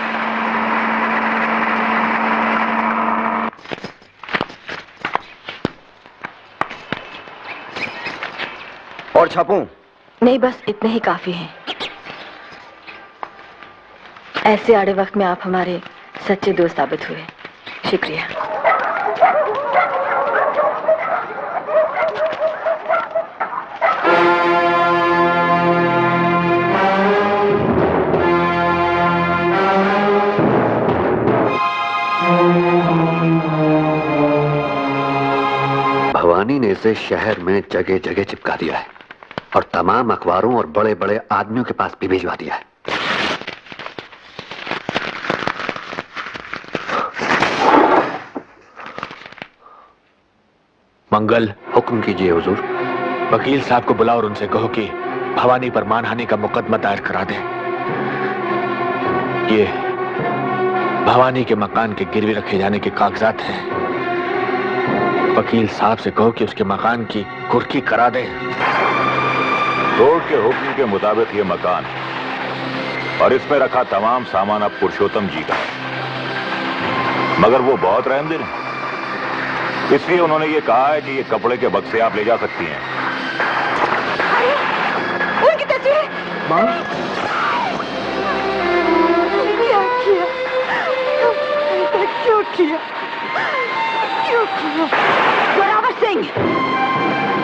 और छापूं? नहीं, बस इतने ही काफी हैं। ऐसे आड़े वक्त में आप हमारे सच्चे दोस्त साबित हुए। शुक्रिया। भवानी ने इसे शहर में जगह जगह चिपका दिया है और तमाम अखबारों और बड़े बड़े आदमियों के पास भी भिजवा दिया है। मंगल, हुक्म कीजिए हुजूर। वकील साहब को बुलाओ और उनसे कहो कि भवानी पर मानहानि का मुकदमा दायर करा दें। ये भवानी के मकान के गिरवी रखे जाने के कागजात हैं। वकील साहब से कहो कि उसके मकान की कुर्की करा दें। कोर्ट के हुक्म के मुताबिक ये मकान और इसमें रखा तमाम सामान अब पुरुषोत्तम जी का है, मगर वो बहुत रहमदिल हैं, इसलिए उन्होंने ये कहा है कि ये कपड़े के बक्से आप ले जा सकती हैं। उनकी तस्वीर क्यों किया? क्यों किया? जोरावर सिंह,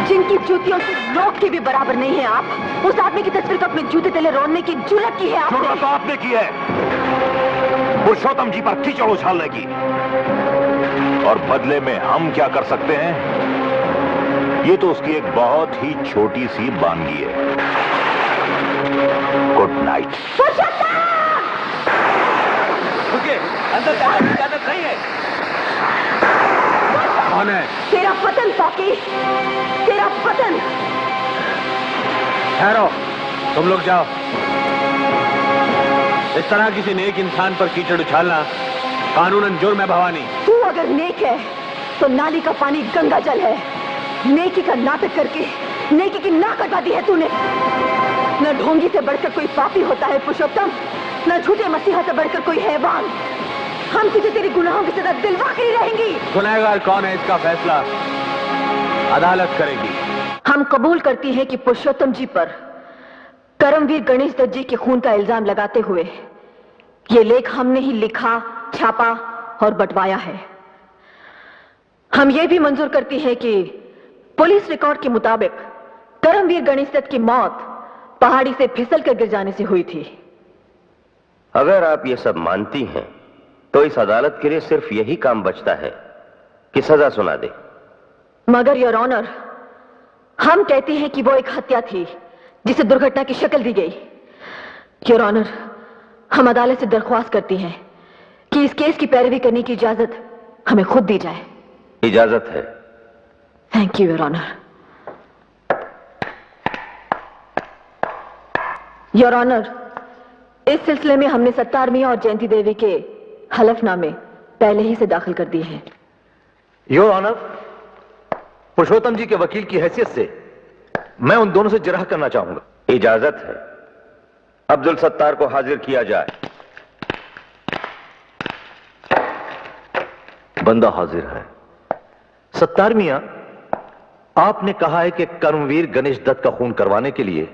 जिनकी जूतियों की नोक की भी बराबर नहीं है आप, उस आदमी की तस्वीर को अपने जूते तले रोड़ने की जुर्रत की है आपने। जुर्रत तो आपने की है पुरुषोत्तम जी पर कीचड़ उछालने की, और बदले में हम क्या कर सकते हैं ये तो उसकी एक बहुत ही छोटी सी बानगी है। Good night. अंदर जाने की इजाजत नहीं है। कौन है? तेरा पतन पाकी, तेरा पतन। ठहरो, तुम लोग जाओ। इस तरह किसी नेक इंसान पर कीचड़ उछालना कानूनन जुर्म है भवानी। तू अगर नेक है तो नाली का पानी गंगा जल है। नेकी का नाटक करके नेकी की ना कटा दी है तूने। न ढोंगी से बढ़कर कोई पापी होता है पुरुषोत्तम, न झूठे मसीहा से बढ़कर कोई हैवान। हम तुझे तेरे गुनाहों की सजा दिलवा के ही रहेंगी। गुनहगार कौन है इसका फैसला अदालत करेगी। हम कबूल करती हैं कि पुरुषोत्तम जी पर करमवीर गणेश दत्त जी के खून का इल्जाम लगाते हुए ये लेख हमने ही लिखा, छापा और बंटवाया है। हम ये भी मंजूर करती हैं कि पुलिस रिकॉर्ड के मुताबिक करमवीर गणेश दत्त की मौत पहाड़ी से फिसल कर गिर जाने से हुई थी। अगर आप ये सब मानती हैं तो इस अदालत के लिए सिर्फ यही काम बचता है कि सजा सुना दे। मगर योर ऑनर, हम कहते हैं कि वो एक हत्या थी जिसे दुर्घटना की शक्ल दी गई। योर ऑनर, हम अदालत से दरख्वास्त करती हैं कि इस केस की पैरवी करने की इजाजत हमें खुद दी जाए। इजाजत है। Thank you your honour. Your honour, इस सिलसिले में हमने सत्तार मियां और जयंती देवी के हलफनामे पहले ही से दाखिल कर दिए हैं। योर ऑनर, पुरुषोत्तम जी के वकील की हैसियत से मैं उन दोनों से जिरह करना चाहूंगा। इजाजत है। अब्दुल सत्तार को हाजिर किया जाए। बंदा हाजिर है। सत्तार मियां, आपने कहा है कि कर्मवीर गणेश दत्त का खून करवाने के लिए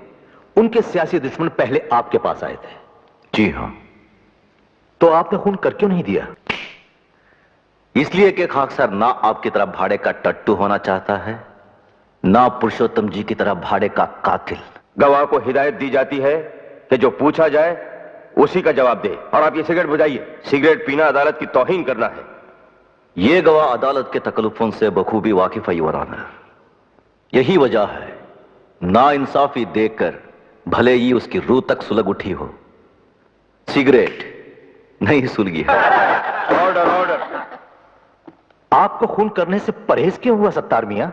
उनके सियासी दुश्मन पहले आपके पास आए थे। जी हां। तो आपने खून कर क्यों नहीं दिया? इसलिए कि खाकसर ना आपकी तरह भाड़े का टट्टू होना चाहता है, ना पुरुषोत्तम जी की तरह भाड़े का कातिल। गवाह को हिदायत दी जाती है कि जो पूछा जाए उसी का जवाब दे। और आप ये सिगरेट बुझाइए। सिगरेट पीना अदालत की तौहीन करना है। ये गवाह अदालत के तकल्लुफों से बखूबी वाकिफ है योर ऑनर। यही वजह है ना इंसाफी देखकर भले ही उसकी रूह तक सुलग उठी हो, सिगरेट नहीं सुलगी है। Order order. आपको खून करने से परहेज क्यों हुआ सत्तार मियां?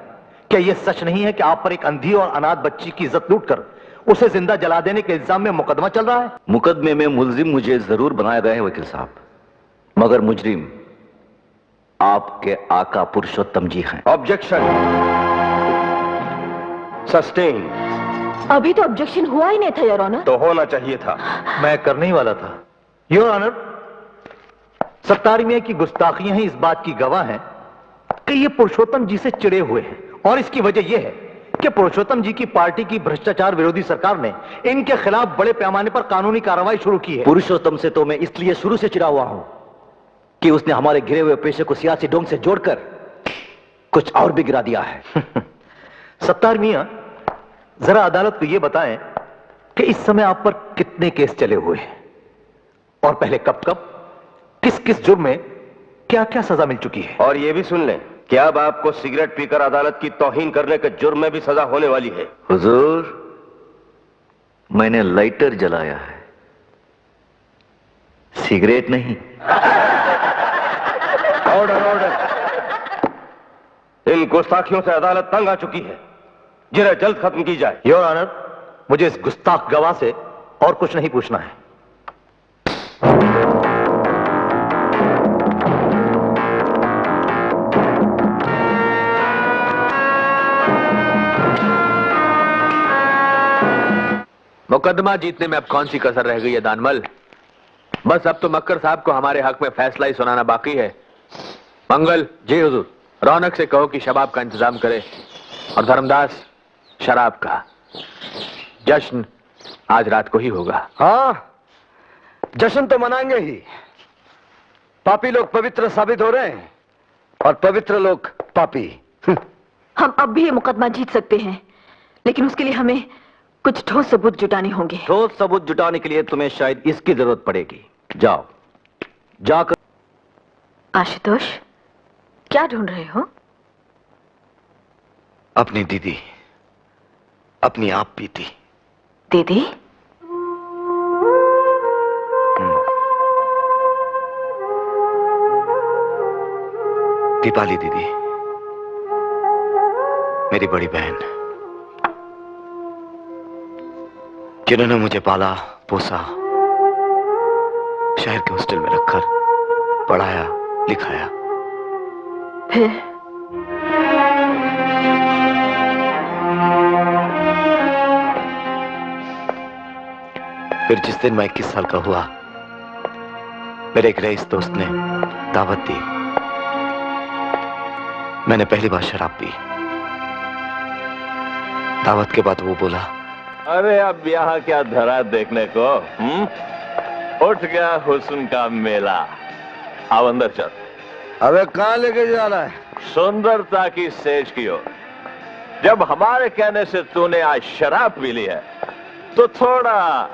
क्या यह सच नहीं है कि आप पर एक अंधी और अनाथ बच्ची की इज्जत लूटकर उसे जिंदा जला देने के इल्जाम में मुकदमा चल रहा है? मुकदमे में मुलजिम मुझे जरूर बनाया गया है वकील साहब, मगर मुजरिम आपके आका पुरुषोत्तम जी हैं। Objection sustain. अभी तो ऑब्जेक्शन हुआ ही नहीं था योर ऑनर। तो होना चाहिए था। मैं करने ही वाला था योर ऑनर। सत्तार मियां की गुस्ताखियां ही इस बात की गवाह हैं कि ये पुरुषोत्तम जी से चिड़े हुए हैं, और इसकी वजह यह है कि पुरुषोत्तम जी की पार्टी की भ्रष्टाचार विरोधी सरकार ने इनके खिलाफ बड़े पैमाने पर कानूनी कार्रवाई शुरू की है। पुरुषोत्तम से तो मैं इसलिए शुरू से चिड़ा हुआ हूं कि उसने हमारे गिरे हुए पेशे को सियासी ढंग से जोड़कर कुछ और भी गिरा दिया है। सत्तार मियां, जरा अदालत को यह बताएं कि इस समय आप पर कितने केस चले हुए हैं, और पहले कब कब किस किस जुर्म में क्या क्या सजा मिल चुकी है। और यह भी सुन लें कि अब आपको सिगरेट पीकर अदालत की तौहीन करने के जुर्म में भी सजा होने वाली है। हुजूर, मैंने लाइटर जलाया है, सिगरेट नहीं। Order order. इन गुस्ताखियों से अदालत तंग आ चुकी है, जिन्हें जल्द खत्म की जाए। योर ऑनर, मुझे इस गुस्ताख गवाह से और कुछ नहीं पूछना है। मुकदमा जीतने में अब कौन सी कसर रह गई है दानमल? बस अब तो मक्कर साहब को हमारे हक में फैसला ही सुनाना बाकी है। मंगल जी हुजूर। रौनक से कहो कि शबाब का इंतजाम करे, और धर्मदास शराब का। जश्न आज रात को ही होगा। हाँ, जश्न तो मनाएंगे ही। पापी लोग पवित्र साबित हो रहे हैं और पवित्र लोग पापी। हम अब भी ये मुकदमा जीत सकते हैं, लेकिन उसके लिए हमें कुछ ठोस सबूत जुटाने होंगे। ठोस सबूत जुटाने के लिए तुम्हें शायद इसकी जरूरत पड़ेगी। जाओ, जाकर। आशुतोष, क्या ढूंढ रहे हो? अपनी दीदी, अपनी आप बीती। दीदी? दीपाली दीदी, मेरी बड़ी बहन, जिन्होंने मुझे पाला पोसा, शहर के हॉस्टल में रखकर पढ़ाया लिखाया। फिर जिस दिन मैं 21 साल का हुआ, मेरे एक रईस दोस्त ने दावत दी। मैंने पहली बार शराब पी। दावत के बाद वो बोला, अरे अब यहाँ क्या धरा देखने को? उठ गया हुस्न का मेला। आओ अंदर चल। अबे कहाँ लेके जा रहा है? सुंदरता की सेज की ओर। जब हमारे कहने से तूने आज शराब पी ली है, तो थोड़ा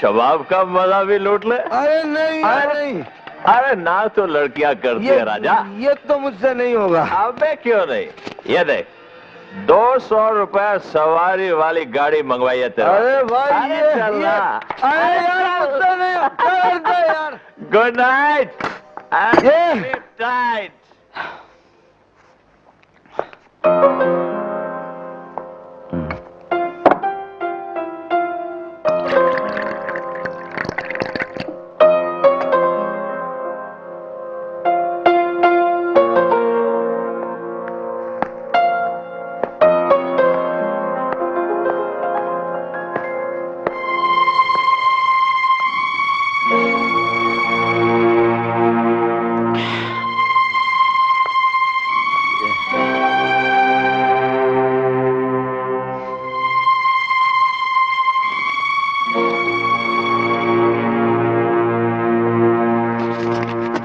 शबाब का मजा भी लूट ले। अरे नहीं, नहीं। अरे ना तो लड़कियां करती है राजा। ये तो मुझसे नहीं होगा। अबे क्यों नहीं? ये देख, 200 रुपया सवारी वाली गाड़ी मंगवाई है तेरा। अरे भाई, अरे चलना। अरे यार, मुझसे नहीं होगा यार। Good night. टाइट।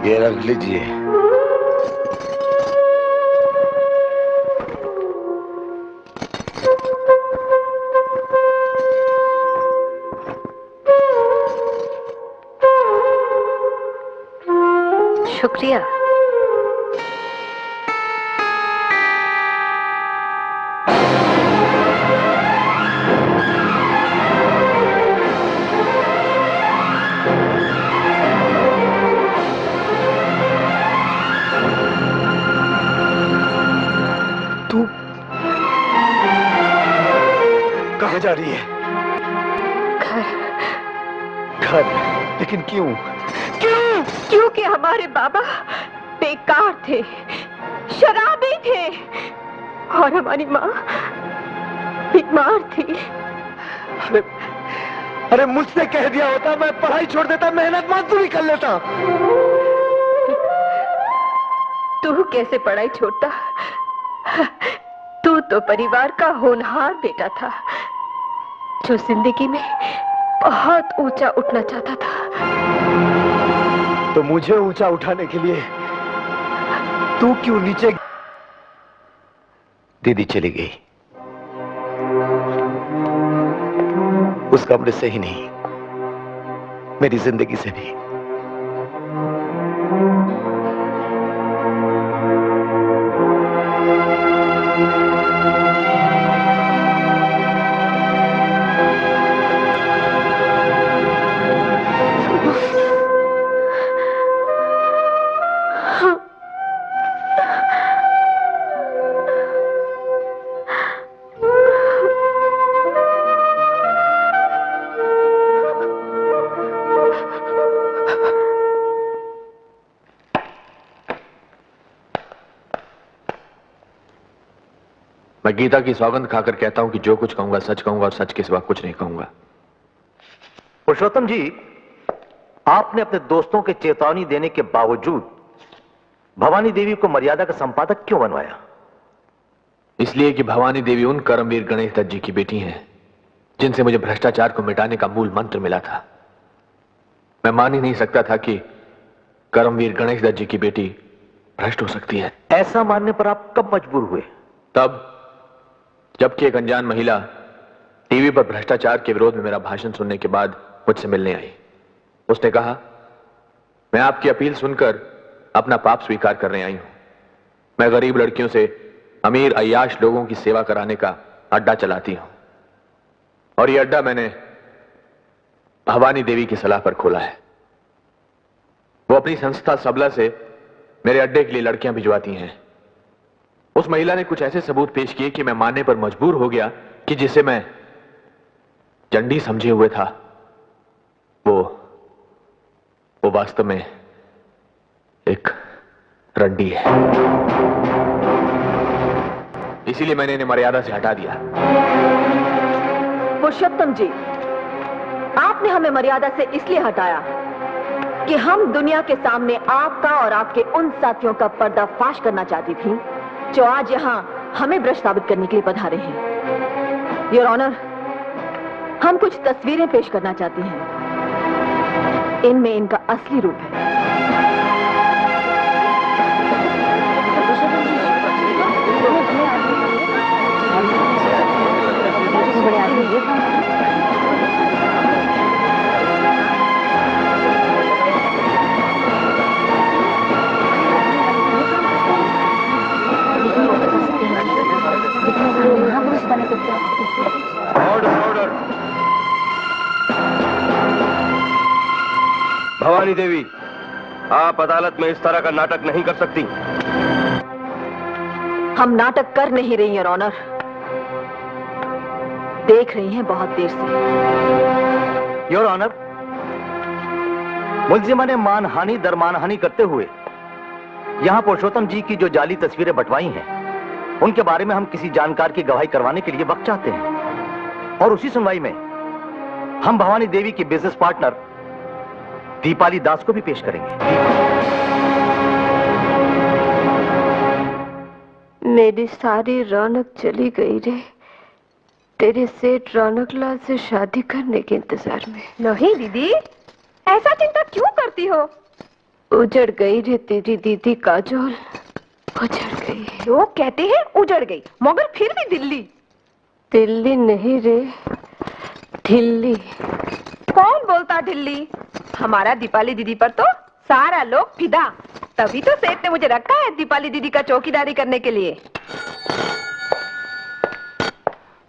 ये रख लीजिए। शुक्रिया। बजा रही है? घर, लेकिन क्यों? क्योंकि हमारे बाबा बेकार थे, शराबी थे और हमारी माँ बीमार थी। अरे मुझसे कह दिया होता, मैं पढ़ाई छोड़ देता, मेहनत मजदूरी कर लेता। तू कैसे पढ़ाई छोड़ता? तू तो परिवार का होनहार बेटा था जो जिंदगी में बहुत ऊंचा उठना चाहता था। तो मुझे ऊंचा उठाने के लिए तू क्यों नीचे? दीदी चली गई, उस कमरे से ही नहीं, मेरी जिंदगी से भी। मैं गीता की सौगंध खाकर कहता हूं कि जो कुछ कहूंगा सच कहूंगा और सच के सिवा कुछ नहीं कहूंगा। पुरुषोत्तम जी, आपने अपने दोस्तों के चेतावनी देने के बावजूद भवानी देवी को मर्यादा का संपादक क्यों बनवाया? इसलिए कि भवानी देवी उन कर्मवीर गणेश दत्त जी की बेटी हैं जिनसे मुझे भ्रष्टाचार को मिटाने का मूल मंत्र मिला था। मैं मान ही नहीं सकता था कि कर्मवीर गणेश दत्त जी की बेटी भ्रष्ट हो सकती है। ऐसा मानने पर आप कब मजबूर हुए? तब जबकि एक अनजान महिला टीवी पर भ्रष्टाचार के विरोध में मेरा भाषण सुनने के बाद मुझसे मिलने आई। उसने कहा, मैं आपकी अपील सुनकर अपना पाप स्वीकार करने आई हूं। मैं गरीब लड़कियों से अमीर अय्याश लोगों की सेवा कराने का अड्डा चलाती हूं और यह अड्डा मैंने भवानी देवी की सलाह पर खोला है। वो अपनी संस्था सबला से मेरे अड्डे के लिए लड़कियां भिजवाती हैं। उस महिला ने कुछ ऐसे सबूत पेश किए कि मैं मानने पर मजबूर हो गया कि जिसे मैं चंडी समझे हुए था वो वास्तव में एक रंडी है। इसीलिए मैंने इन्हें मर्यादा से हटा दिया। पुरुषोत्तम जी, आपने हमें मर्यादा से इसलिए हटाया कि हम दुनिया के सामने आपका और आपके उन साथियों का पर्दाफाश करना चाहती थी जो आज यहां हमें भ्रष्ट साबित करने के लिए पधारे हैं। योर ऑनर, हम कुछ तस्वीरें पेश करना चाहते हैं। इनमें इनका असली रूप है। ऑर्डर। भवानी देवी, आप अदालत में इस तरह का नाटक नहीं कर सकती। हम नाटक कर नहीं रही हैं, ऑनर। देख रही हैं बहुत देर से। योर ऑनर, मुलजिमा ने मानहानि दर मानहानि करते हुए यहां पुरुषोत्तम जी की जो जाली तस्वीरें बंटवाई हैं, उनके बारे में हम किसी जानकार की गवाही करवाने के लिए वक्त चाहते हैं और उसी सुनवाई में हम भवानी देवी की बिजनेस पार्टनर दीपाली दास को भी पेश करेंगे। मेरी सारी रौनक चली गई रे, तेरे सेठ रौनक लाल से शादी करने के इंतजार में। नहीं दीदी, ऐसा चिंता क्यों करती हो? उजड़ गई रे तेरी दीदी काजोल, उजड़ गई। लोग कहते हैं उजड़ गई, मगर फिर भी दिल्ली नहीं रे, ढिल्ली। कौन बोलता ढिल्ली? हमारा दीपाली दीदी पर तो सारा लोग फिदा। तभी तो सेठ ने मुझे रखा है दीपाली दीदी का चौकीदारी करने के लिए।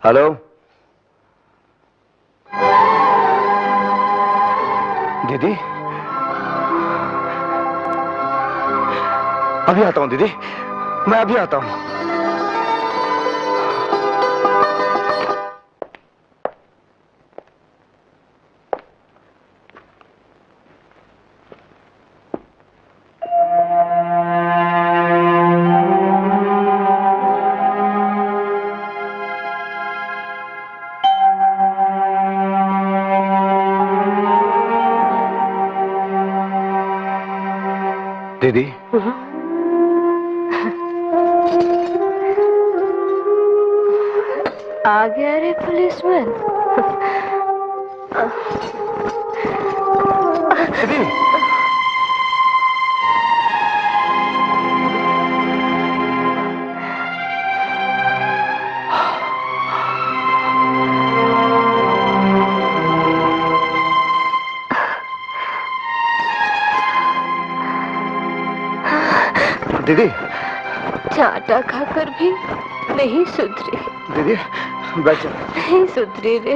हेलो, दीदी, अभी आता हूं दीदी, मैं अभी आता हूं। दीदी आ गया रे पुलिसमैन। दीदी दीदी चाटा खाकर भी नहीं सुधरी। दीदी बैठ जा। नहीं सुधरी रे।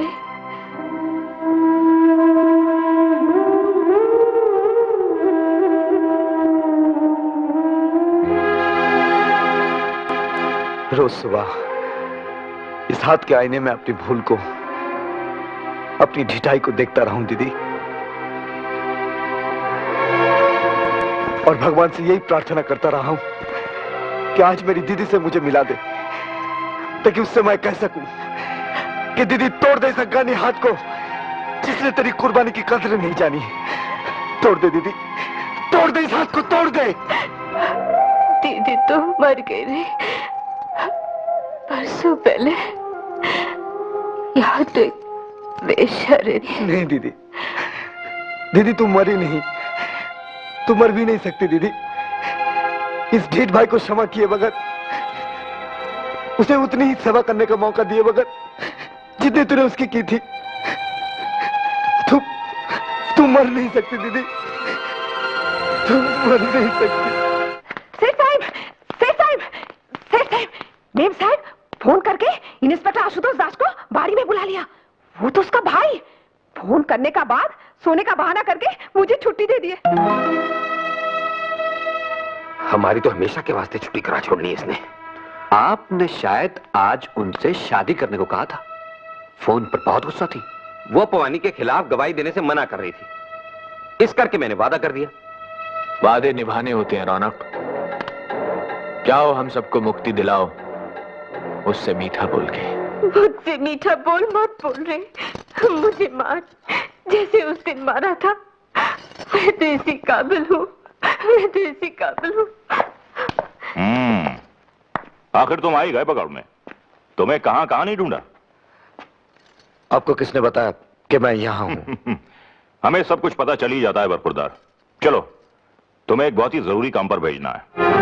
रोज सुबह इस हाथ के आईने में अपनी भूल को, अपनी ढिठाई को देखता रहा हूं दीदी, और भगवान से यही प्रार्थना करता रहा हूं कि आज मेरी दीदी से मुझे मिला दे, ताकि उससे मैं कह सकूं कि दीदी तोड़ दे इस अफगानी हाथ को जिसने तेरी कुर्बानी की कदर नहीं जानी। तोड़ दे दीदी, तोड़ दे इस हाथ को, तोड़ दे। दीदी तो मर गई रे, परसों पहले। यहाँ तो एक वेश्या रहती। नहीं दीदी, दीदी तू मरी नहीं, तू मर भी नहीं सकती दीदी। इस ढीठ भाई को क्षमा किए बगैर, उसे उतनी ही सेवा करने का मौका दिए बगैर जितनी तूने उसकी की थी, तू मर नहीं सकती दीदी, तू मर नहीं सकती। सेठ साहब, सेठ साहब, सेठ साहब, मेम साहब फोन करके इंस्पेक्टर आशुतोष दास को बाड़ी में बुला लिया। वो तो उसका भाई। फोन करने का बाद सोने का बहाना करके मुझे छुट्टी दे दिए। हमारी तो हमेशा के वास्ते छुट्टी करा छोड़नी है इसने। आपने शायद आज उनसे शादी करने को कहा था। फोन पर बहुत गुस्सा थी। वो पवानी के खिलाफ गवाही देने से मना कर रही थी। इस करके मैंने वादा कर दिया। वादे निभाने होते हैं रौनक। जाओ हम सबको मुक्ति दिलाओ उससे मीठा बोल के। मुझसे मीठा बोल मत बोल रहे। मुझे मार जैसे उस दिन मारा था। मैं तो इसी काबिल हूँ, मैं तो इसी काबिल हूँ। आखिर तुम आई गए पकड़ में। तुम्हें कहां कहां नहीं ढूंढा। आपको किसने बताया कि मैं यहां हूं? हमें सब कुछ पता चल ही जाता है बरखुरदार। चलो तुम्हें एक बहुत ही जरूरी काम पर भेजना है।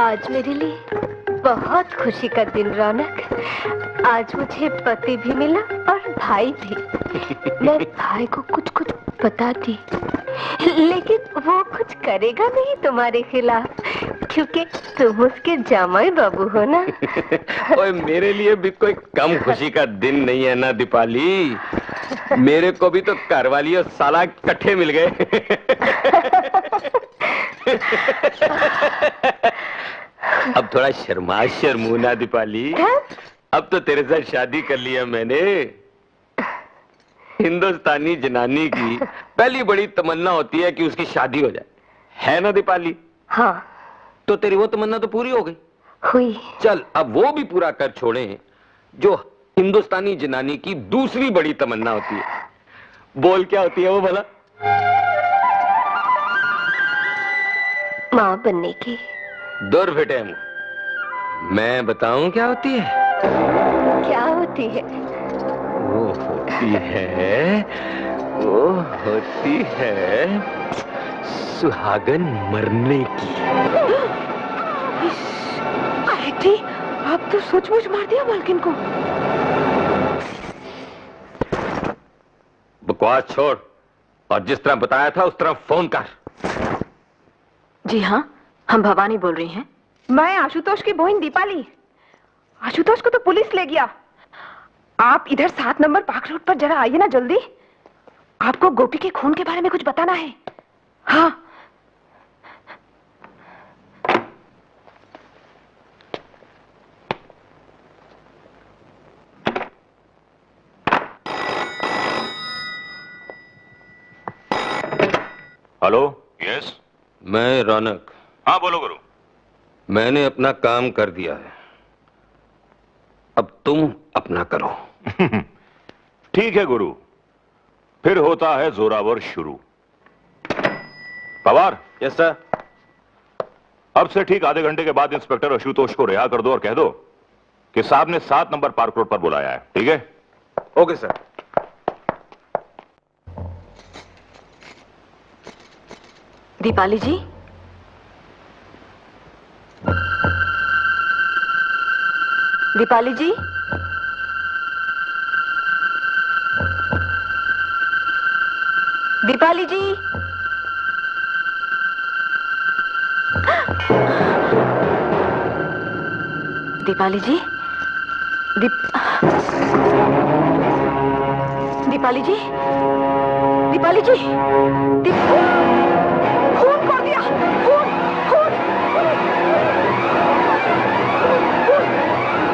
आज मेरे लिए बहुत खुशी का दिन रौनक। आज मुझे पति भी मिला और भाई भी। मैं भाई को कुछ कुछ बताती, लेकिन वो कुछ करेगा नहीं तुम्हारे खिलाफ, क्योंकि तुम उसके जामाई बाबू हो ना। ओए मेरे लिए भी कोई कम खुशी का दिन नहीं है ना दीपाली। मेरे को भी तो घरवाली और साला इकट्ठे मिल गए। अब थोड़ा शर्मू ना दीपाली। अब तो तेरे साथ शादी कर लिया मैंने। हिंदुस्तानी जनानी की पहली बड़ी तमन्ना होती है कि उसकी शादी हो जाए, है ना दीपाली? हाँ। तो तेरी वो तमन्ना तो पूरी हो गई। हुई। चल अब वो भी पूरा कर छोड़े जो हिंदुस्तानी जनानी की दूसरी बड़ी तमन्ना होती है। बोल क्या होती है वो भला? माँ बनने की। दूर बेटे, मैं बताऊं क्या होती है? क्या होती है? वो होती है सुहागन मरने की। अरे आप तो सचमुच मार दिया मालकिन को। बकवास छोड़ और जिस तरह बताया था उस तरह फोन कर। जी हाँ, हम भवानी बोल रही हैं। मैं आशुतोष की बहन दीपाली। आशुतोष को तो पुलिस ले गया। आप इधर 7 नंबर पार्क रोड पर जरा आइए ना जल्दी। आपको गोपी के खून के बारे में कुछ बताना है। हाँ। हेलो। यस। मैं रौनक। हाँ बोलो गुरु। मैंने अपना काम कर दिया है, अब तुम अपना करो। ठीक है गुरु, फिर होता है जोरावर शुरू। पवार। Yes sir. अब से ठीक आधे घंटे के बाद इंस्पेक्टर आशुतोष को रिहा कर दो और कह दो कि साहब ने 7 नंबर पार्क रोड पर बुलाया है। ठीक है? Okay sir. दीपाली जी, दीपाली जी, दीपाली जी, दीपाली जी, दीपाली जी, दीपाली जी, खून कर दिया,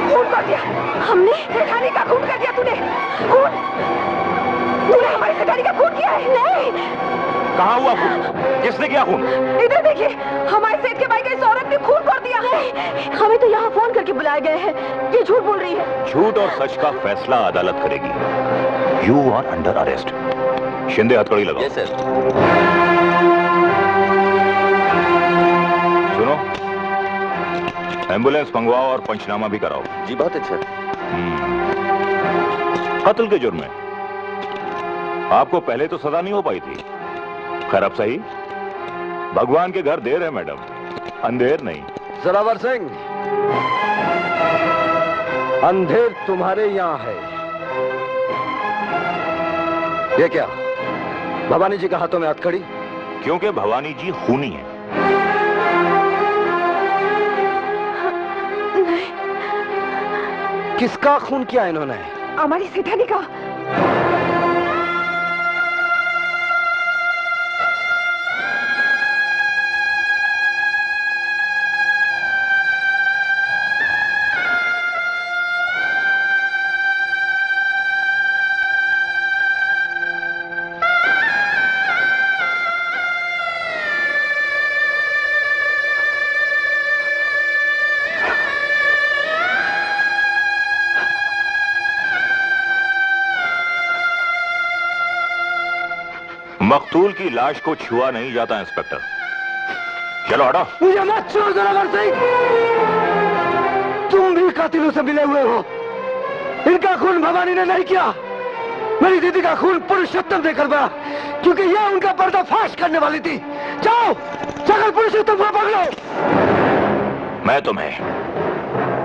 खून कर दिया हमने। सेठानी का खून कर दिया तूने, तूने हमारी सेठानी का खून किया है। नहीं। कहाँ हुआ खून? किसने किया खून? इधर देखिए, हमारे सेठ के भाई का इस औरत ने खून कर दिया है। हमें तो यहाँ फोन करके बुलाए गए हैं। ये झूठ बोल रही है। झूठ और सच का फैसला अदालत करेगी। You are under arrest. Shinde हथकड़ी लगाओ। Yes sir. सुनो, एम्बुलेंस मंगवाओ और पंचनामा भी कराओ। जी बहुत अच्छा। कत्ल के जुर्म में आपको पहले तो सजा नहीं हो पाई थी। खैर अब सही, भगवान के घर देर है मैडम, अंधेर नहीं। जोरावर सिंह, अंधेर तुम्हारे यहां है। ये क्या, भवानी जी के हाथों में हथकड़ी? क्योंकि भवानी जी खूनी है। किसका खून किया इन्होंने? हमारी सेठानी का। मकतूल की लाश को छुआ नहीं जाता इंस्पेक्टर। चलो हटो। मुझे मत छुओ जोरावर सिंह, तुम भी कातिलों से मिले हुए हो। इनका खून भवानी ने नहीं किया, मेरी दीदी का खून पुरुषोत्तम ने करवाया, क्योंकि यह उनका पर्दाफाश करने वाली थी। जाओ, जाकर पुरुषोत्तम को पकड़ो। मैं तुम्हें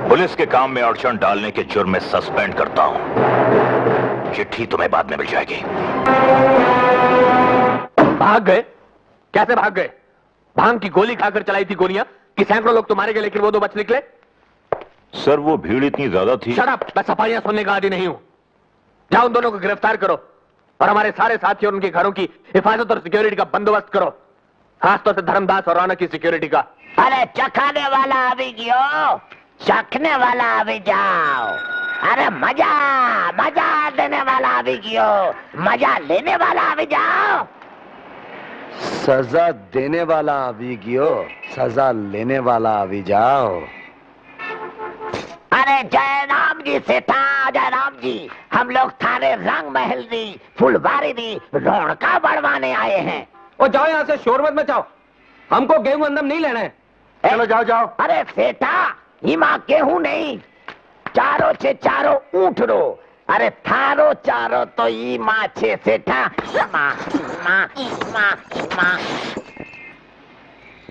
पुलिस के काम में अड़चन डालने के जुर्म में सस्पेंड करता हूं। चिट्ठी तुम्हें बाद में मिल जाएगी। भाग गए? कैसे भाग गए? भांग की गोली खाकर चलाई थी गोलियां कि सैकड़ों लोग तुम्हारे गए लेकिन वो 2 बच निकले? सर वो भीड़ इतनी ज्यादा थी। शट अप, मैं सफाइयां सुनने का आदी नहीं हूं। जाओ उन दोनों को गिरफ्तार करो और हमारे सारे साथी और उनके घरों की हिफाजत और सिक्योरिटी का बंदोबस्त करो, खासतौर से धर्मदास और रौनक की सिक्योरिटी का। अरे चखाने वाला अभी गियो, चखने वाला अभी जाओ। अरे मजा मजा देने वाला अभी गियो, मजा लेने वाला अभी जाओ। सजा देने वाला अभी गियो, सजा लेने वाला अभी जाओ। अरे जय राम जी सेठा, जय राम जी। हम लोग थाने रंग महल दी, फुलवारी दी, रौनका बढ़वाने आए हैं। ओ जाओ यहाँ से, शोर मत मचाओ, हमको गेहूं अंदम नहीं लेना है। चलो जाओ जाओ। अरे सेठा, हिमा गेहूं नहीं, चारों छे चारों ऊँट रो। अरे थारो चारो तो ई माँ छे सेठा। माँ माँ माँ माँ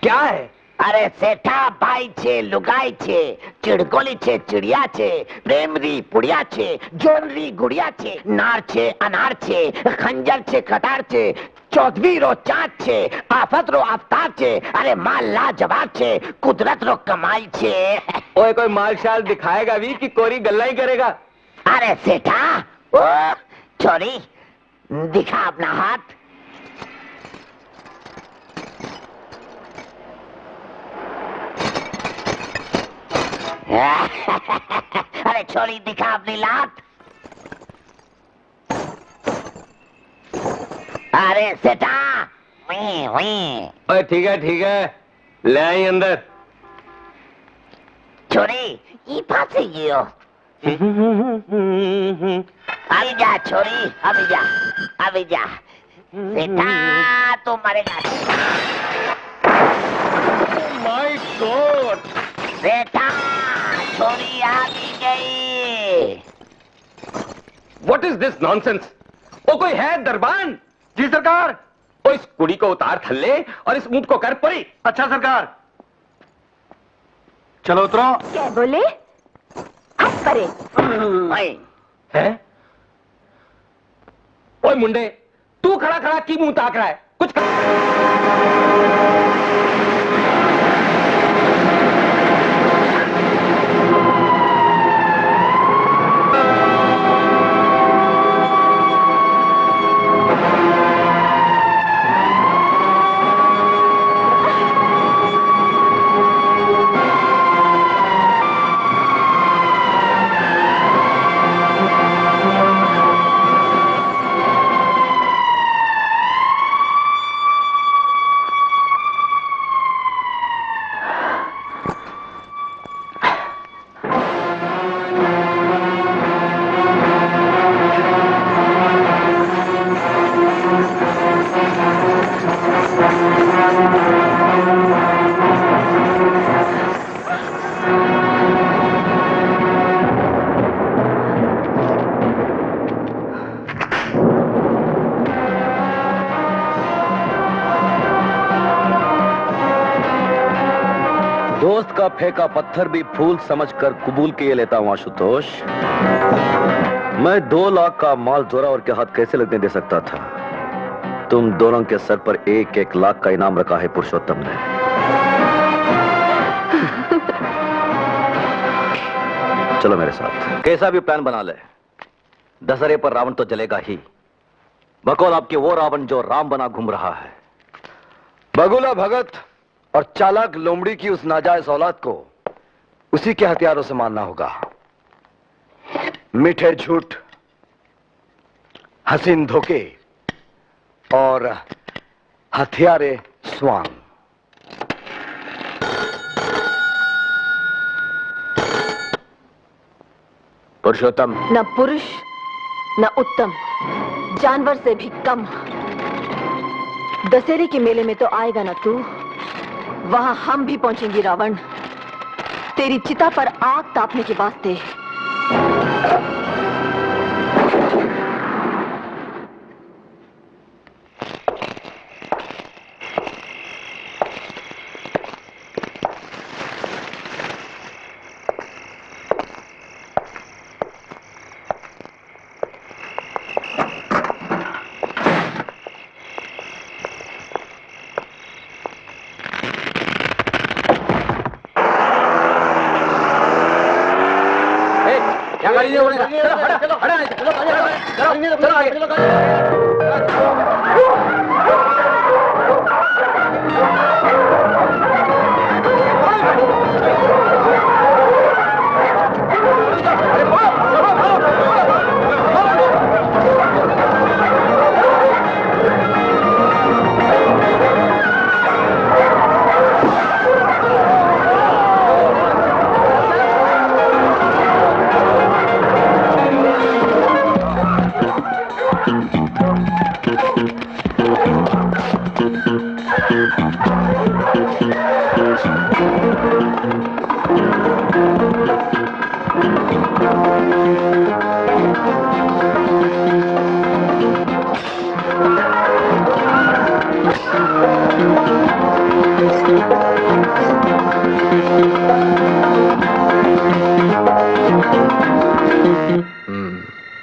क्या है? अरे सेठा भाई छे, लुगाई छे, चिड़कोली छे, चिड़िया छे, प्रेमरी पुड़िया छे, जोनरी गुड़िया छे, नार छे, अनार छे, खंजर छे, कटार छे, चौधरी रो चाँद छे, आफत रो आफ्ताब छे। अरे माल लाजवाब छे, कुदरत रो कमाई छे। ओए कोई माल शाल दिखाएगा भी कि कोरी गल्ला ही करेगा? अरे सेठा, ओ छोरी, दिखा अपना हाथ। अरे छोरी, दिखा अपनी लात। अरे सेठा, ओए ठीक है, ले आई अंदर। छोरी, ये फांसी गियो। अभी जा छोरी, अभी जा। सेठा तो मरेगा। My god! सेठा, छोरी आ भी गई। What is this nonsense? ओ कोई है दरबान? जी सरकार। ओ इस कुड़ी को उतार थल्ले और इस ऊंट को कर परी। अच्छा सरकार। चलो उतरो। क्या बोले? हट परे। हैं? ओए मुंडे, तू खड़ा खड़ा की मुंह ताक रहा है? कुछ दोस्त का फेंका पत्थर भी फूल समझकर कबूल किए लेता हूं आशुतोष। मैं 2 लाख का माल जोरावर के हाथ कैसे लगने दे सकता था? तुम दोनों के सर पर 1-1 लाख का इनाम रखा है पुरुषोत्तम ने। चलो मेरे साथ। कैसा भी प्लान बना ले, दशहरे पर रावण तो जलेगा ही। बकौल आपके वो रावण जो राम बना घूम रहा है। बगुला भगत और चालाक लोमड़ी की उस नाजायज औलाद को उसी के हथियारों से मारना होगा। मीठे झूठ, हसीन धोखे और हथियारे स्वांग। पुरुषोत्तम न पुरुष न उत्तम, जानवर से भी कम। दशहरे के मेले में तो आएगा ना तू, वहां हम भी पहुंचेंगे रावण, तेरी चिता पर आग तापने के वास्ते।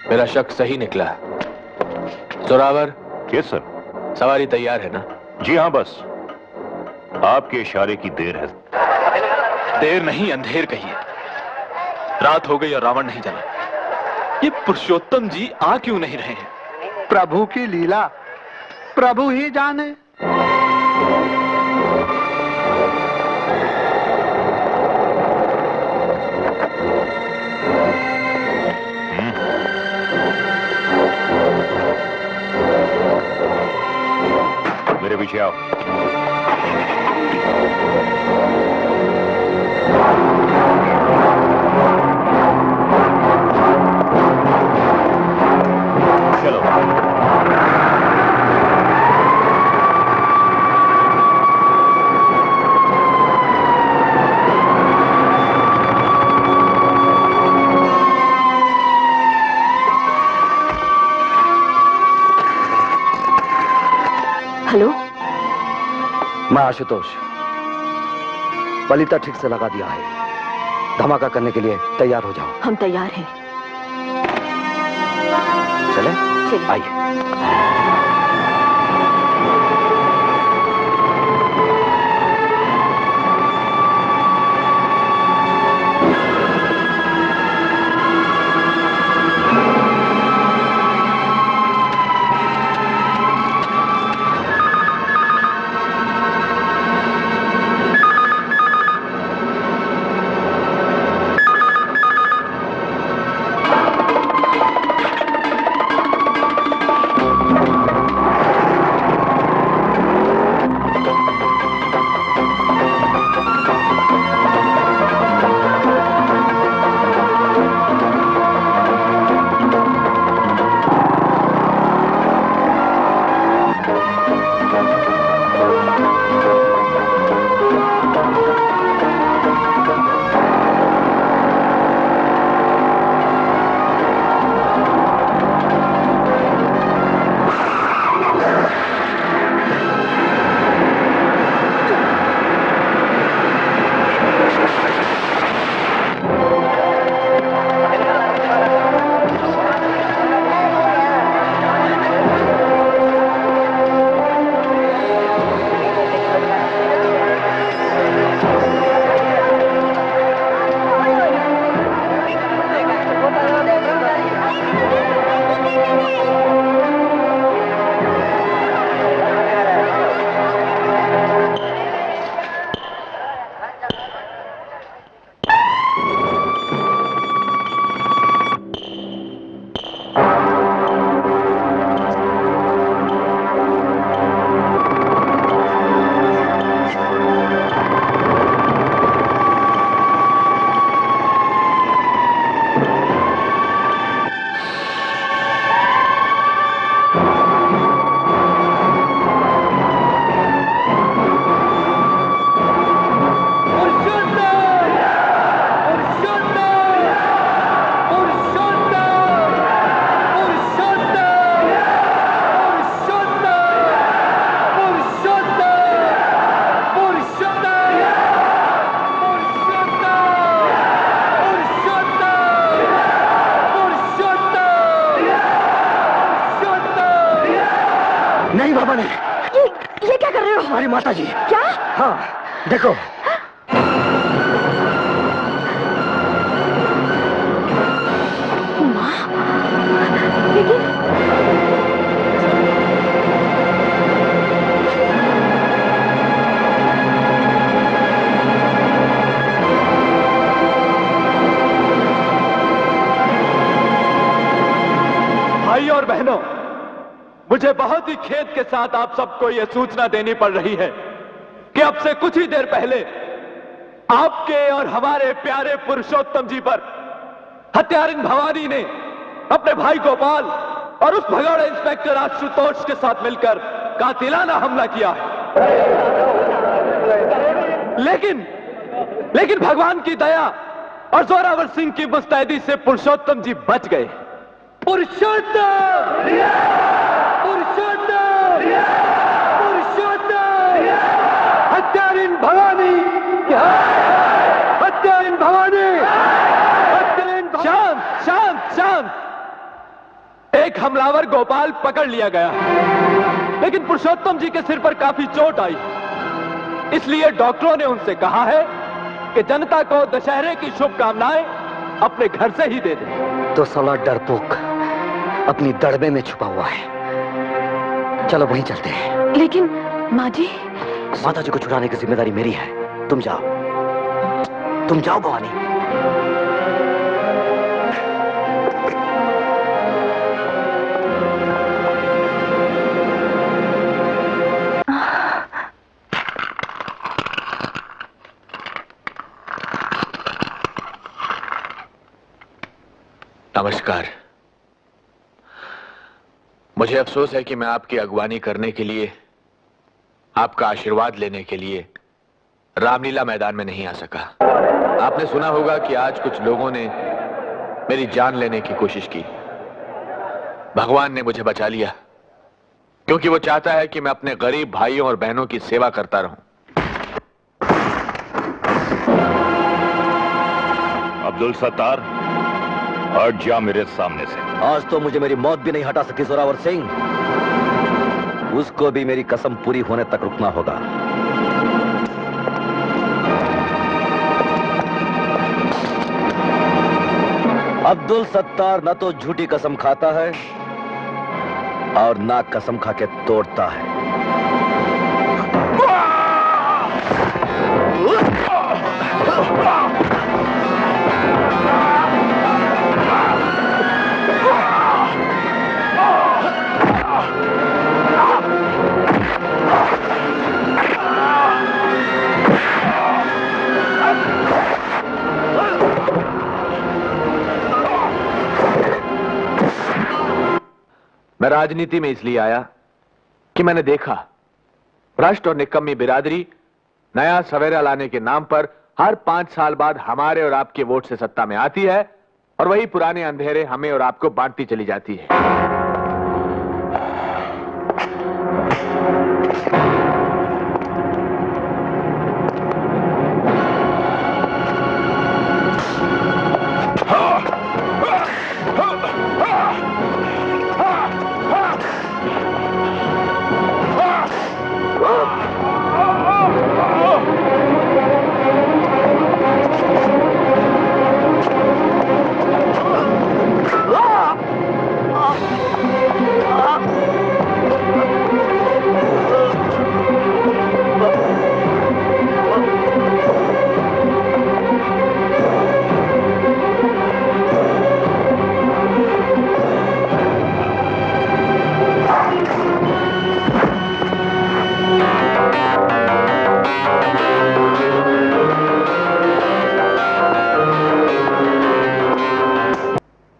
मेरा शक सही निकला। जोरावर। Yes sir. सवारी तैयार है ना? जी हाँ, बस आपके इशारे की देर है। देर नहीं, अंधेर कहिए। रात हो गई और रावण नहीं जला। ये पुरुषोत्तम जी आ क्यों नहीं रहे हैं? प्रभु की लीला प्रभु ही जाने। मेरे पीछे आओ। चलो। हेलो, मैं आशुतोष। पलीता ठीक से लगा दिया है, धमाका करने के लिए तैयार हो जाओ। हम तैयार हैं। चले? चलिए। आइए। नहीं बाबा नहीं। ये क्या कर रहे हो? हमारी माता जी। क्या? हाँ देखो। माँ, लेकिन भाई और बहनों, मुझे बहुत ही खेद के साथ आप सबको यह सूचना देनी पड़ रही है कि अब से कुछ ही देर पहले आपके और हमारे प्यारे पुरुषोत्तम जी पर हत्यारिन भवानी ने अपने भाई गोपाल और उस भगौड़े इंस्पेक्टर आशुतोष के साथ मिलकर कातिलाना हमला किया है। लेकिन भगवान की दया और जोरावर सिंह की मुस्तैदी से पुरुषोत्तम जी बच गए। पुरुषोत्तम! पुरुषोत्तम! पुरुषोत्तम! हत्यारिन भवानी! हत्यारिन भवानी! शांत शांत शांत। एक हमलावर गोपाल पकड़ लिया गया, लेकिन पुरुषोत्तम जी के सिर पर काफी चोट आई। इसलिए डॉक्टरों ने उनसे कहा है कि जनता को दशहरे की शुभकामनाएं अपने घर से ही दे दें। तो साला डरपोक अपनी दड़बे में छुपा हुआ है। चलो वहीं चलते हैं। लेकिन माँ जी। माता जी को छुड़ाने की जिम्मेदारी मेरी है। तुम जाओ भवानी। नमस्कार। मुझे अफसोस है कि मैं आपकी अगवानी करने के लिए, आपका आशीर्वाद लेने के लिए रामलीला मैदान में नहीं आ सका। आपने सुना होगा कि आज कुछ लोगों ने मेरी जान लेने की कोशिश की। भगवान ने मुझे बचा लिया क्योंकि वो चाहता है कि मैं अपने गरीब भाइयों और बहनों की सेवा करता रहूं। अब्दुल सत्तार, हट जा मेरे सामने से। आज तो मुझे मेरी मौत भी नहीं हटा सकी जोरावर सिंह। उसको भी मेरी कसम पूरी होने तक रुकना होगा। अब्दुल सत्तार न तो झूठी कसम खाता है और ना कसम खा के तोड़ता है। मैं राजनीति में इसलिए आया कि मैंने देखा भ्रष्ट और निकम्मी बिरादरी नया सवेरा लाने के नाम पर हर 5 साल बाद हमारे और आपके वोट से सत्ता में आती है और वही पुराने अंधेरे हमें और आपको बांटती चली जाती है।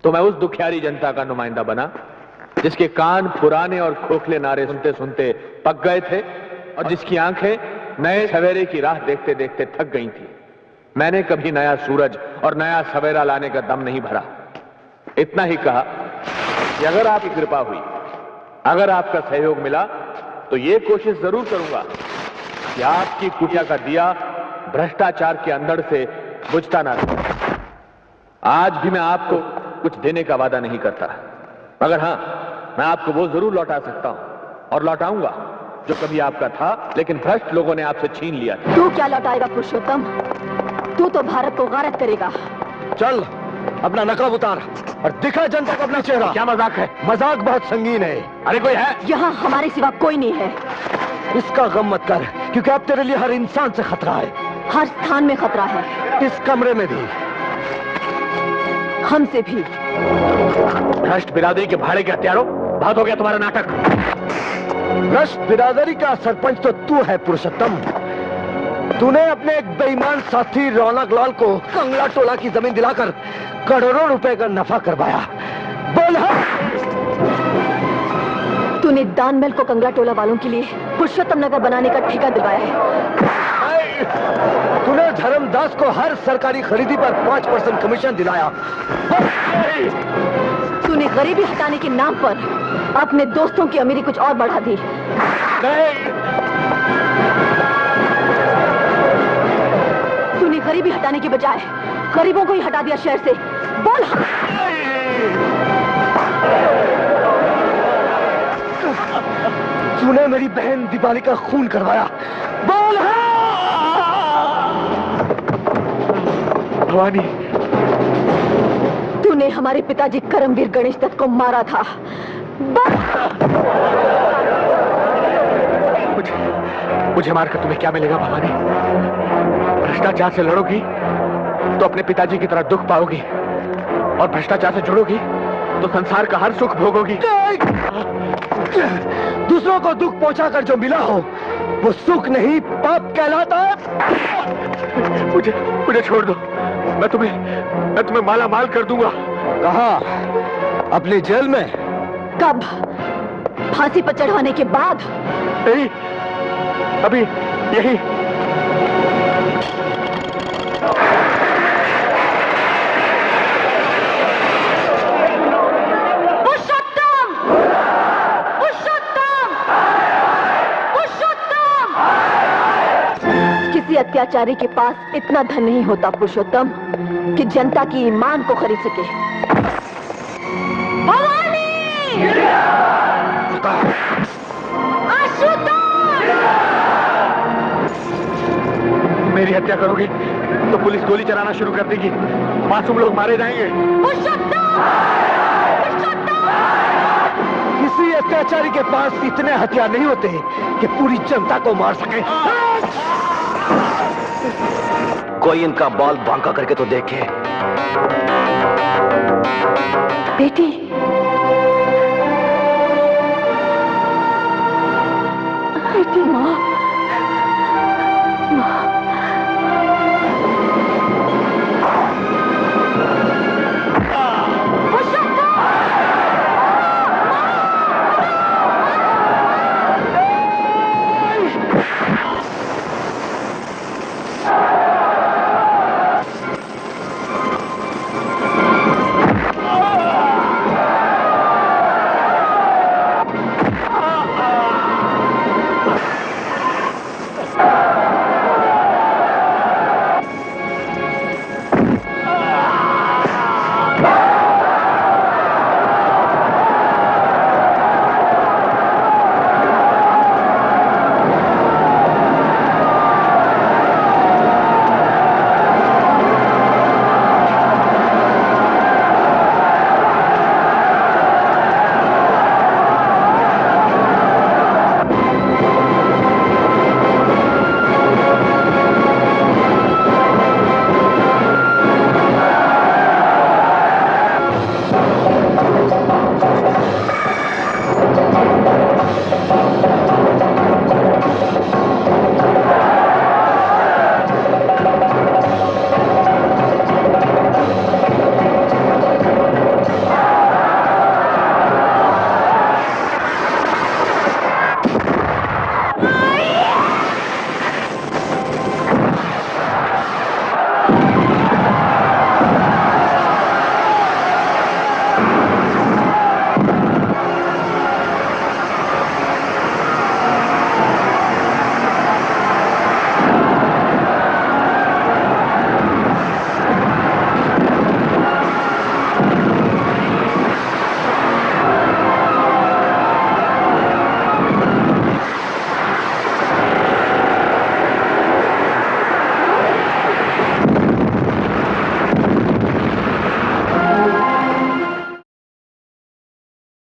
तो मैं उस दुखियारी जनता का नुमाइंदा बना जिसके कान पुराने और खोखले नारे सुनते सुनते पक गए थे और जिसकी आंखें नए सवेरे की राह देखते देखते थक गई थी। मैंने कभी नया सूरज और नया सवेरा लाने का दम नहीं भरा। इतना ही कहा कि अगर आपकी कृपा हुई, अगर आपका सहयोग मिला तो ये कोशिश जरूर करूंगा कि आपकी कुटिया का दिया भ्रष्टाचार के अंधड़ से बुझता ना रहे। आज भी मैं आपको कुछ देने का वादा नहीं करता, मगर हां, मैं आपको वो जरूर लौटा सकता हूं और लौटाऊंगा जो कभी आपका था लेकिन भ्रष्ट लोगों ने आपसे छीन लिया था। तू क्या लौटाएगा पुरुषोत्तम? तू तो भारत को गारत करेगा। चल अपना नकाब उतार और दिखा जनता को अपना चेहरा। क्या मजाक है? मजाक बहुत संगीन है। अरे कोई है? यहाँ हमारे सिवा कोई नहीं है। इसका गम मत कर क्योंकि अब तेरे लिए हर इंसान से खतरा है। हर स्थान में खतरा है। इस कमरे में भी, हमसे भी। भ्रष्ट बिरादरी के भाड़े के हत्यारों, बहुत हो गया तुम्हारा नाटक। भ्रष्ट बिरादरी का सरपंच तो तू है पुरुषोत्तम। तूने अपने एक बेईमान साथी रौनक लाल को कंगला टोला की जमीन दिलाकर करोड़ों रुपए का नफा करवाया। बोल तूने दानमहल को कंगला टोला वालों के लिए पुरुषोत्तम नगर बनाने का ठेका दिलवाया है। तूने धर्मदास को हर सरकारी खरीदी पर 5% कमीशन दिलाया। तूने गरीबी हटाने के नाम पर अपने दोस्तों की अमीरी कुछ और बढ़ा दी। तूने गरीबी हटाने के बजाय गरीबों को ही हटा दिया शहर से। बोल तूने मेरी बहन दीपाली का खून करवाया। बोल भवानी, तूने तूने हमारे पिताजी करमवीर गणेश दत्त को मारा था। मुझे मारकर तुम्हें क्या मिलेगा भवानी? भ्रष्टाचार से लड़ोगी तो अपने पिताजी की तरह दुख पाओगी, और भ्रष्टाचार से जुड़ोगी तो संसार का हर सुख भोगोगी। दूसरों को दुख पहुंचाकर जो मिला हो वो सुख नहीं पाप कहलाता है। मुझे छोड़ दो, मैं तुम्हें माला माल कर दूंगा। कहाँ? अपनी जेल में? कब? फांसी पर चढ़वाने के बाद? नहीं, अभी यही। किसी अत्याचारी के पास इतना धन नहीं होता पुरुषोत्तम कि जनता की ईमान को खरीद सके। भवानी! मेरी हत्या करोगे तो पुलिस गोली चलाना शुरू कर देगी, मासूम लोग मारे जाएंगे। किसी अत्याचारी के पास इतने हथियार नहीं होते कि पूरी जनता को मार सके। कोई इनका बाल बांका करके तो देखे। बेटी, बेटी, माँ, माँ।